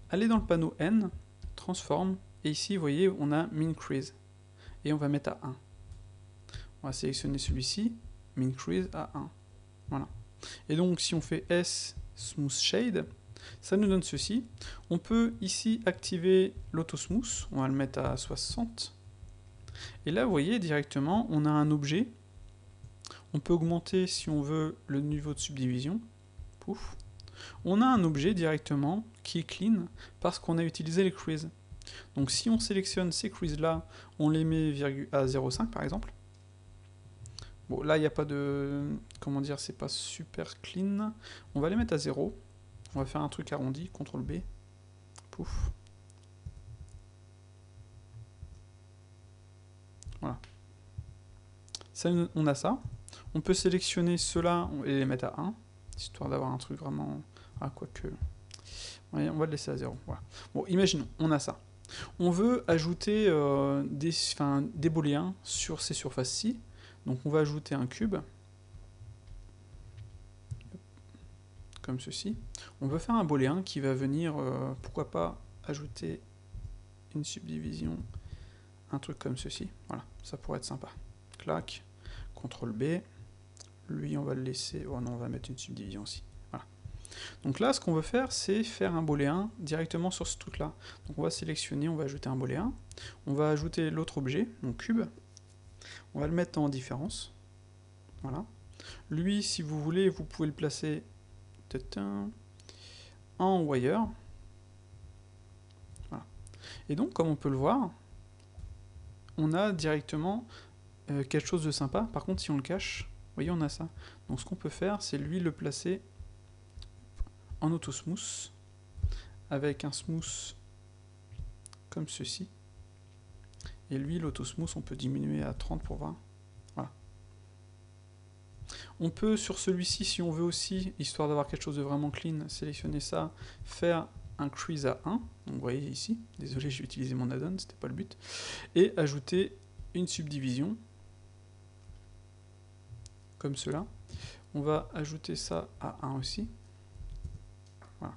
aller dans le panneau N, transform, et ici, vous voyez, on a min crease. Et on va mettre à 1. On va sélectionner celui-ci, min crease à 1. Voilà. Et donc, si on fait S smooth shade, ça nous donne ceci. On peut ici activer l'auto-smooth. On va le mettre à 60. Et là, vous voyez, directement, on a un objet. On peut augmenter, si on veut, le niveau de subdivision. Pouf. On a un objet directement qui est clean parce qu'on a utilisé les creases. Donc si on sélectionne ces creases-là, on les met à 0,5 par exemple. Bon, là, il n'y a pas de... Comment dire, c'est pas super clean. On va les mettre à 0. On va faire un truc arrondi, CTRL B. Pouf. Voilà. Ça, on a ça. On peut sélectionner ceux-là et les mettre à 1, histoire d'avoir un truc vraiment... Ah, quoique... Ouais, on va le laisser à 0. Voilà. Bon, imaginons, on a ça. On veut ajouter des booléens sur ces surfaces-ci. Donc on va ajouter un cube, comme ceci. On veut faire un booléen qui va venir, pourquoi pas, ajouter une subdivision, un truc comme ceci. Voilà, ça pourrait être sympa. Clac, CTRL B. Lui, on va le laisser... Oh non, on va mettre une subdivision aussi. Voilà. Donc là, ce qu'on veut faire, c'est faire un booléen directement sur ce truc-là. Donc on va sélectionner, on va ajouter un booléen. On va ajouter l'autre objet, donc cube. On va le mettre en différence. Voilà. Lui, si vous voulez, vous pouvez le placer en wire. Voilà. Et donc, comme on peut le voir, on a directement quelque chose de sympa. Par contre, si on le cache, vous voyez, on a ça. Donc ce qu'on peut faire, c'est lui le placer en auto smooth, avec un smooth comme ceci. Et lui, l'auto smooth, on peut diminuer à 30 pour voir. Voilà. On peut, sur celui-ci, si on veut aussi, histoire d'avoir quelque chose de vraiment clean, sélectionner ça, faire un crease à 1. Donc vous voyez ici, désolé, j'ai utilisé mon add-on, c'était pas le but. Et ajouter une subdivision, comme cela. On va ajouter ça à 1 aussi. Voilà.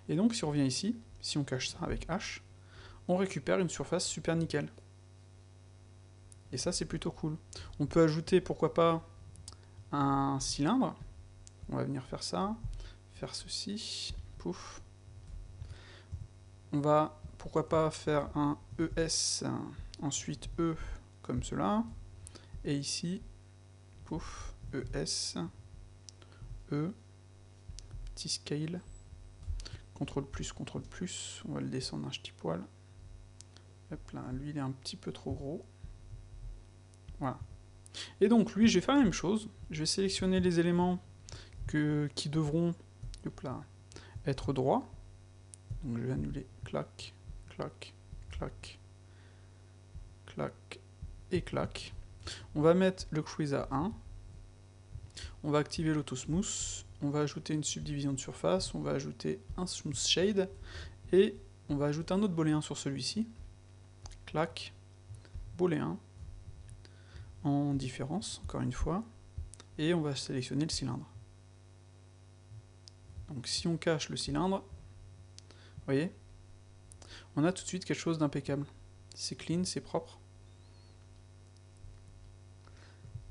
Et donc, si on revient ici, si on cache ça avec H, on récupère une surface super nickel. Et ça, c'est plutôt cool. On peut ajouter, pourquoi pas, un cylindre. On va venir faire ça, faire ceci, pouf. On va, pourquoi pas, faire un ES, ensuite E, comme cela. Et ici, pouf, ES, E, petit scale, CTRL+, on va le descendre un petit poil. Hop là, lui il est un petit peu trop gros. Voilà. Et donc lui, je vais faire la même chose. Je vais sélectionner les éléments qui devront hop là, être droits. Donc je vais annuler clac, clac, clac, clac et clac. On va mettre le crease à 1. On va activer l'auto smooth. On va ajouter une subdivision de surface. On va ajouter un smooth shade. Et on va ajouter un autre booléen sur celui-ci. Clac, booléen. En différence, encore une fois. Et on va sélectionner le cylindre. Donc si on cache le cylindre, vous voyez, on a tout de suite quelque chose d'impeccable. C'est clean, c'est propre.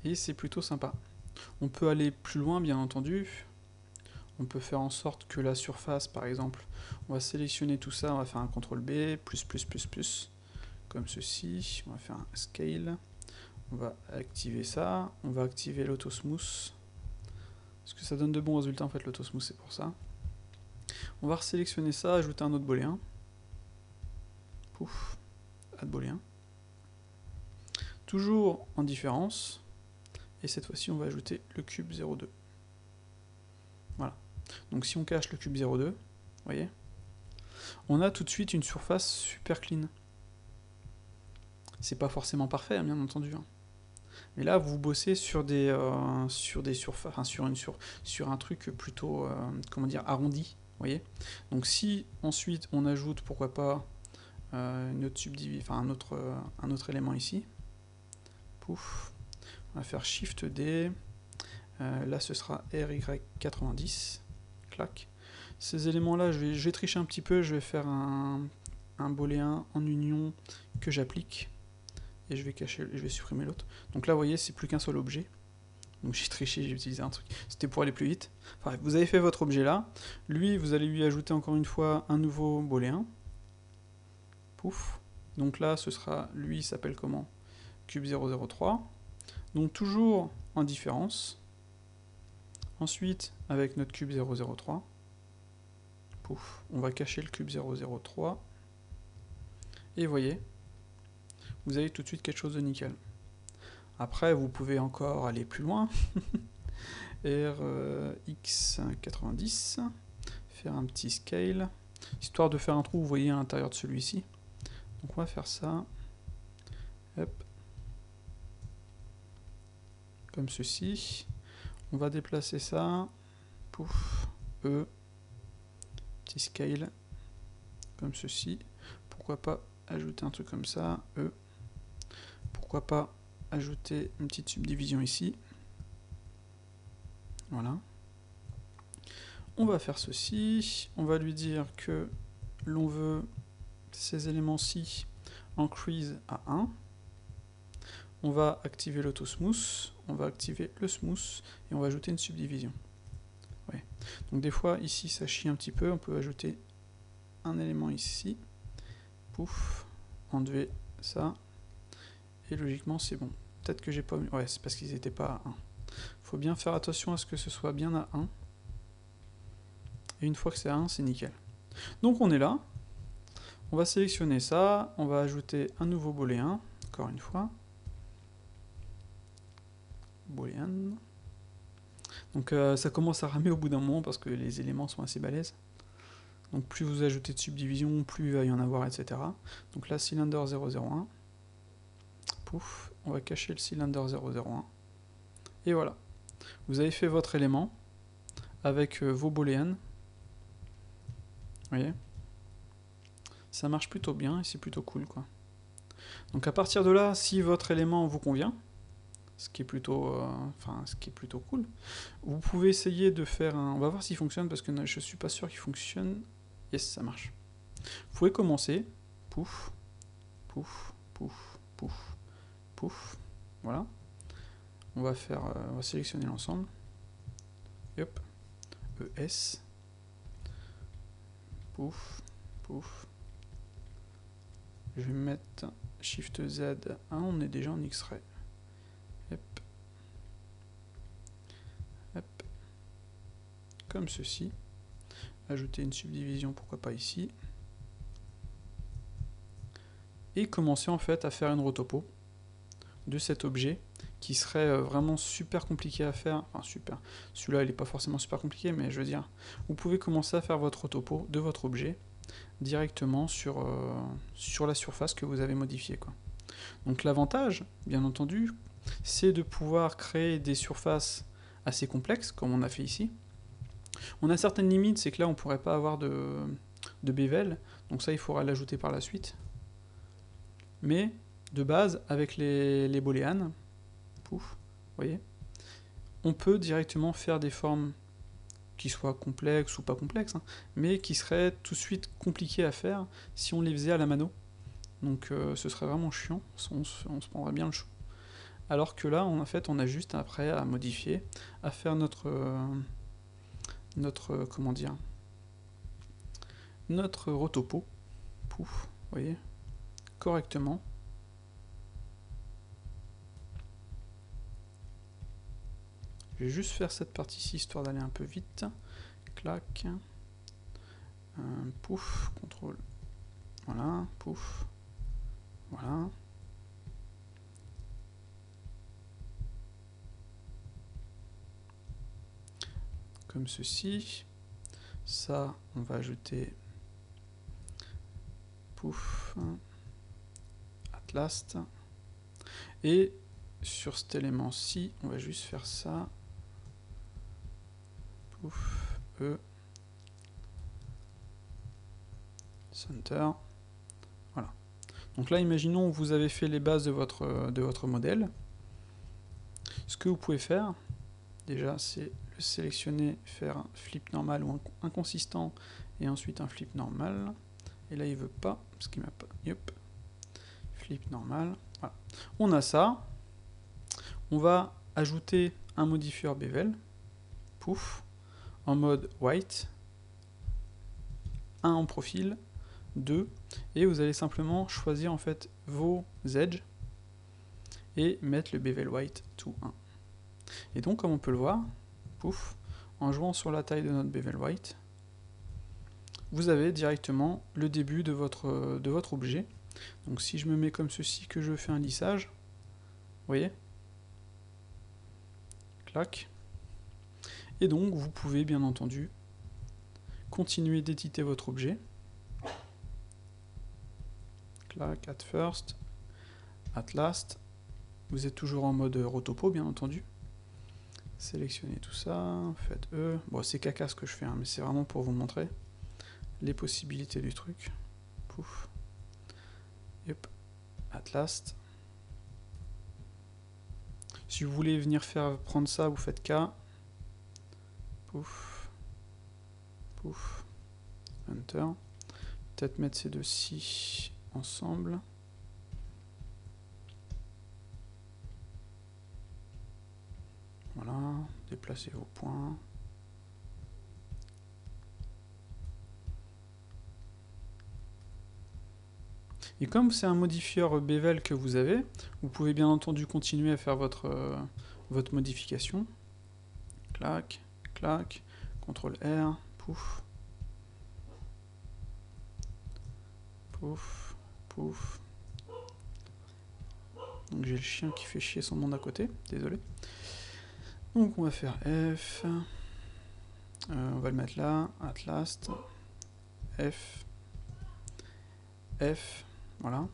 Et c'est plutôt sympa. On peut aller plus loin, bien entendu. On peut faire en sorte que la surface, par exemple, on va sélectionner tout ça, on va faire un CTRL B, comme ceci. On va faire un scale. On va activer ça. On va activer l'auto smooth. Parce que ça donne de bons résultats, en fait, l'auto smooth, c'est pour ça. On va resélectionner ça, ajouter un autre booléen. Pouf, add booléen. Toujours en différence. Et cette fois-ci, on va ajouter le cube 0,2. Voilà. Donc si on cache le cube 0,2, vous voyez, on a tout de suite une surface super clean. C'est pas forcément parfait, bien entendu. Hein. Mais là, vous bossez sur des surfaces, enfin, sur un truc plutôt, comment dire, arrondi. Voyez. Donc si ensuite on ajoute, pourquoi pas, une autre enfin un autre élément ici. Pouf. On va faire Shift D. Là, ce sera RY90. Clac. Ces éléments-là, je vais tricher un petit peu. Je vais faire un booléen en union que j'applique. Et je vais cacher, je vais supprimer l'autre. Donc là, vous voyez, c'est plus qu'un seul objet. Donc j'ai triché, j'ai utilisé un truc. C'était pour aller plus vite. Enfin, vous avez fait votre objet là. Lui, vous allez lui ajouter encore une fois un nouveau booléen. Pouf. Donc là, ce sera, lui, il s'appelle comment? Cube 003. Donc toujours en différence. Ensuite, avec notre cube 003. Pouf. On va cacher le cube 003. Et voyez, vous avez tout de suite quelque chose de nickel. Après, vous pouvez encore aller plus loin. RX90, faire un petit scale, histoire de faire un trou, vous voyez, à l'intérieur de celui-ci. Donc on va faire ça. Hop. Comme ceci. On va déplacer ça. Pouf. E. Petit scale. Comme ceci. Pourquoi pas ajouter un truc comme ça. E. Pourquoi pas ajouter une petite subdivision ici. Voilà. On va faire ceci. On va lui dire que l'on veut ces éléments-ci increase à 1. On va activer l'auto-smooth. On va activer le smooth. Et on va ajouter une subdivision. Ouais. Donc des fois, ici, ça chie un petit peu. On peut ajouter un élément ici. Pouf. Enlever ça. Et logiquement, c'est bon. Peut-être que j'ai pas mis... Ouais, c'est parce qu'ils n'étaient pas à 1. Faut bien faire attention à ce que ce soit bien à 1. Et une fois que c'est à 1, c'est nickel. Donc on est là. On va sélectionner ça. On va ajouter un nouveau booléen. Encore une fois. Boolean. Donc ça commence à ramer au bout d'un moment parce que les éléments sont assez balèzes. Donc plus vous ajoutez de subdivision, plus il va y en avoir, etc. Donc là, cylinder 001. Pouf, on va cacher le cylinder 001. Et voilà. Vous avez fait votre élément avec vos booleans. Vous voyez? Ça marche plutôt bien et c'est plutôt cool, quoi. Donc à partir de là, si votre élément vous convient, ce qui est plutôt cool, vous pouvez essayer de faire un... On va voir s'il fonctionne parce que je suis pas sûr qu'il fonctionne. Yes, ça marche. Vous pouvez commencer. Pouf, pouf, pouf, pouf, pouf. Voilà. On va sélectionner l'ensemble. Hop. ES. Pouf, pouf. Je vais mettre Shift Z 1, on est déjà en X-ray. Hop. Hop. Comme ceci. Ajouter une subdivision, pourquoi pas ici. Et commencer en fait à faire une rotopo de cet objet qui serait vraiment super compliqué à faire. Enfin super, celui-là il n'est pas forcément super compliqué, mais je veux dire, vous pouvez commencer à faire votre rotopo de votre objet directement sur la surface que vous avez modifiée, quoi. Donc l'avantage, bien entendu, c'est de pouvoir créer des surfaces assez complexes, comme on a fait ici. On a certaines limites, c'est que là on ne pourrait pas avoir de bevel, donc ça il faudra l'ajouter par la suite. Mais de base, avec les booleans, pouf, vous voyez, on peut directement faire des formes qui soient complexes ou pas complexes, hein, mais qui seraient tout de suite compliquées à faire si on les faisait à la mano. Donc ce serait vraiment chiant, on se prendrait bien le chou. Alors que là, en fait, on a juste après à modifier, à faire notre comment dire, notre rotopo, pouf, vous voyez, correctement. Je vais juste faire cette partie-ci, histoire d'aller un peu vite. Clac. Pouf, contrôle. Voilà, pouf. Voilà. Comme ceci. Ça, on va ajouter pouf. At last. Et sur cet élément-ci, on va juste faire ça. Pouf. E. Center. Voilà. Donc là, imaginons que vous avez fait les bases de votre modèle. Ce que vous pouvez faire, déjà, c'est le sélectionner, faire un flip normal ou inconsistant, et ensuite un flip normal. Et là, il veut pas, parce qu'il m'a pas... Yep. Flip normal. Voilà. On a ça. On va ajouter un modifieur bevel. Pouf. En mode white. 1 en profil. 2. Et vous allez simplement choisir en fait vos edges et mettre le bevel white to 1. Et donc, comme on peut le voir, pouf, en jouant sur la taille de notre bevel white, vous avez directement le début de votre objet Donc si je me mets comme ceci, que je fais un lissage, vous voyez, clac. Et donc vous pouvez bien entendu continuer d'éditer votre objet. Clac, at first, at last. Vous êtes toujours en mode rotopo bien entendu. Sélectionnez tout ça, faites E. Bon, c'est caca ce que je fais, hein, mais c'est vraiment pour vous montrer les possibilités du truc. Pouf. Yep. At last. Si vous voulez venir prendre ça, vous faites K. Pouf. Pouf. Enter. Peut-être mettre ces deux-ci ensemble. Voilà, déplacez vos points. Et comme c'est un modifieur bevel que vous avez, vous pouvez bien entendu continuer à faire votre modification. Clac, clac, CTRL R, pouf. Pouf, pouf. Donc j'ai le chien qui fait chier son monde à côté, désolé. Donc on va faire F, on va le mettre là, at last, F, F, voilà.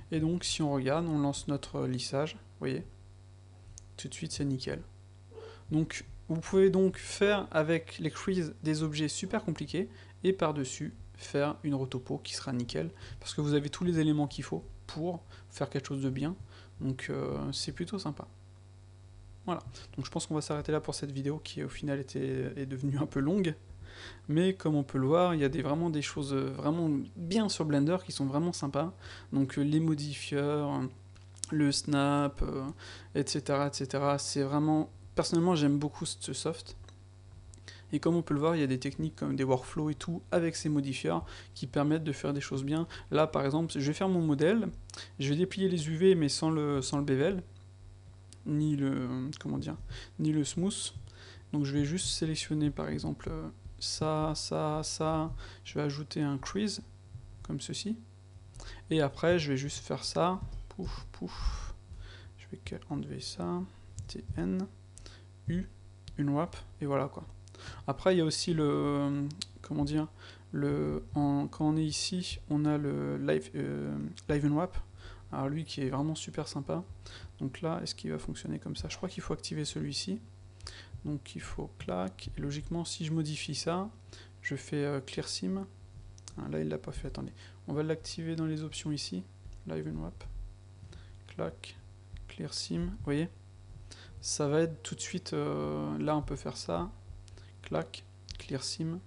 Et donc si on regarde, on lance notre lissage, vous voyez, tout de suite c'est nickel. Donc vous pouvez donc faire avec les creases des objets super compliqués et par-dessus faire une rotopo qui sera nickel parce que vous avez tous les éléments qu'il faut pour faire quelque chose de bien. Donc c'est plutôt sympa. Voilà, donc je pense qu'on va s'arrêter là pour cette vidéo qui au final est devenue un peu longue. Mais comme on peut le voir, il y a vraiment des choses vraiment bien sur Blender qui sont vraiment sympas. Donc les modifieurs, le snap, etc. etc. C'est vraiment... Personnellement j'aime beaucoup ce soft. Et comme on peut le voir, il y a des techniques comme des workflows et tout avec ces modifieurs qui permettent de faire des choses bien. Là par exemple, je vais faire mon modèle, je vais déplier les UV mais sans le bevel. Ni le smooth. Donc je vais juste sélectionner par exemple ça, je vais ajouter un crease comme ceci, et après je vais juste faire ça, pouf, pouf, je vais enlever ça, TN, U, une wrap, et voilà quoi. Après il y a aussi le, quand on est ici, on a le live and wrap. Alors lui qui est vraiment super sympa. Donc là, est-ce qu'il va fonctionner comme ça? Je crois qu'il faut activer celui-ci. Donc il faut clac. Et logiquement, si je modifie ça, je fais clear sim. Ah, là, il l'a pas fait. Attendez. On va l'activer dans les options ici. Live and wrap. Clac. Clear sim. Vous voyez? Ça va être tout de suite... là, on peut faire ça. Clac. Clear sim.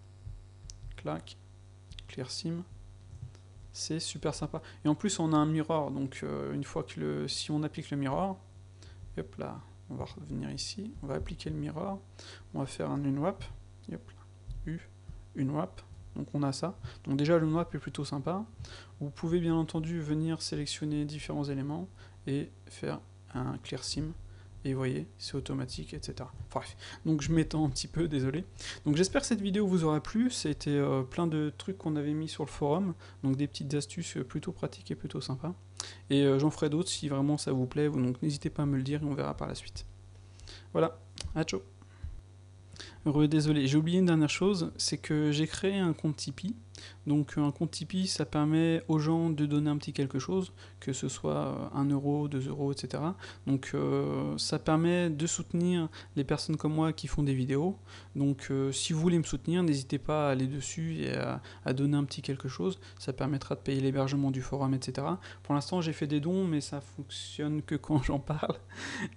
Clac. Clear sim. C'est super sympa. Et en plus, on a un mirror. Donc, une fois que si on applique le mirror, hop là, on va revenir ici. On va appliquer le mirror. On va faire un unwrap. Hop là. Unwrap. Donc, on a ça. Donc, déjà, le unwrap est plutôt sympa. Vous pouvez bien entendu venir sélectionner différents éléments et faire un clear sim. Et vous voyez, c'est automatique, etc. Bref, donc je m'étends un petit peu, désolé. Donc j'espère que cette vidéo vous aura plu, c'était plein de trucs qu'on avait mis sur le forum, donc des petites astuces plutôt pratiques et plutôt sympas. Et j'en ferai d'autres si vraiment ça vous plaît, donc n'hésitez pas à me le dire et on verra par la suite. Voilà, à ciao. Désolé, j'ai oublié une dernière chose, c'est que j'ai créé un compte Tipeee. Donc un compte Tipeee, ça permet aux gens de donner un petit quelque chose, que ce soit 1 €, 2 €, etc. Donc ça permet de soutenir les personnes comme moi qui font des vidéos. Donc si vous voulez me soutenir, n'hésitez pas à aller dessus et à donner un petit quelque chose. Ça permettra de payer l'hébergement du forum, etc. Pour l'instant, j'ai fait des dons, mais ça fonctionne que quand j'en parle.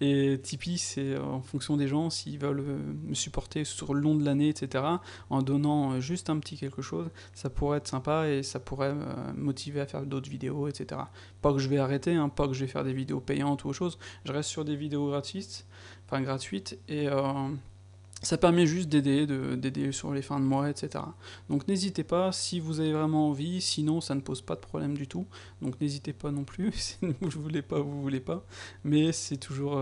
Et Tipeee, c'est en fonction des gens, s'ils veulent me supporter sur le long de l'année, etc. En donnant juste un petit quelque chose, ça pourrait être sympa et ça pourrait me motiver à faire d'autres vidéos, etc. Pas que je vais arrêter, hein, pas que je vais faire des vidéos payantes ou autre chose, je reste sur des vidéos gratuites, et Ça permet juste d'aider sur les fins de mois, etc. Donc n'hésitez pas, si vous avez vraiment envie, sinon ça ne pose pas de problème du tout. Donc n'hésitez pas non plus, si vous voulez pas, vous voulez pas. Mais c'est toujours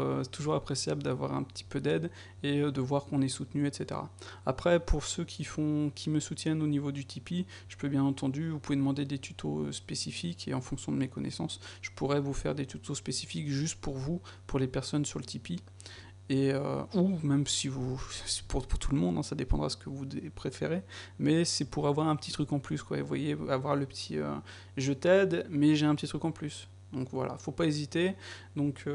appréciable d'avoir un petit peu d'aide et de voir qu'on est soutenu, etc. Après, pour ceux qui me soutiennent au niveau du Tipeee, je peux bien entendu, vous pouvez demander des tutos spécifiques et en fonction de mes connaissances, je pourrais vous faire des tutos spécifiques juste pour vous, pour les personnes sur le Tipeee. Et, ou même si vous, pour tout le monde, hein, ça dépendra de ce que vous préférez, mais c'est pour avoir un petit truc en plus, quoi. Vous voyez, avoir le petit je t'aide, mais j'ai un petit truc en plus. Donc voilà, faut pas hésiter. Donc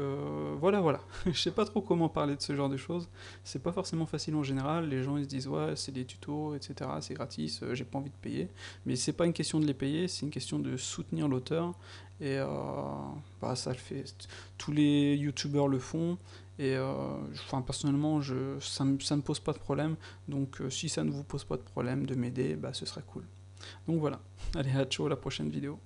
voilà. Je sais pas trop comment parler de ce genre de choses. C'est pas forcément facile en général. Les gens ils se disent ouais, c'est des tutos, etc. C'est gratis, j'ai pas envie de payer. Mais c'est pas une question de les payer, c'est une question de soutenir l'auteur. Et bah, ça le fait. Tous les youtubeurs le font. Et enfin, personnellement, ça me pose pas de problème. Donc si ça ne vous pose pas de problème de m'aider, bah, ce serait cool. Donc voilà. Allez, à ciao, à la prochaine vidéo.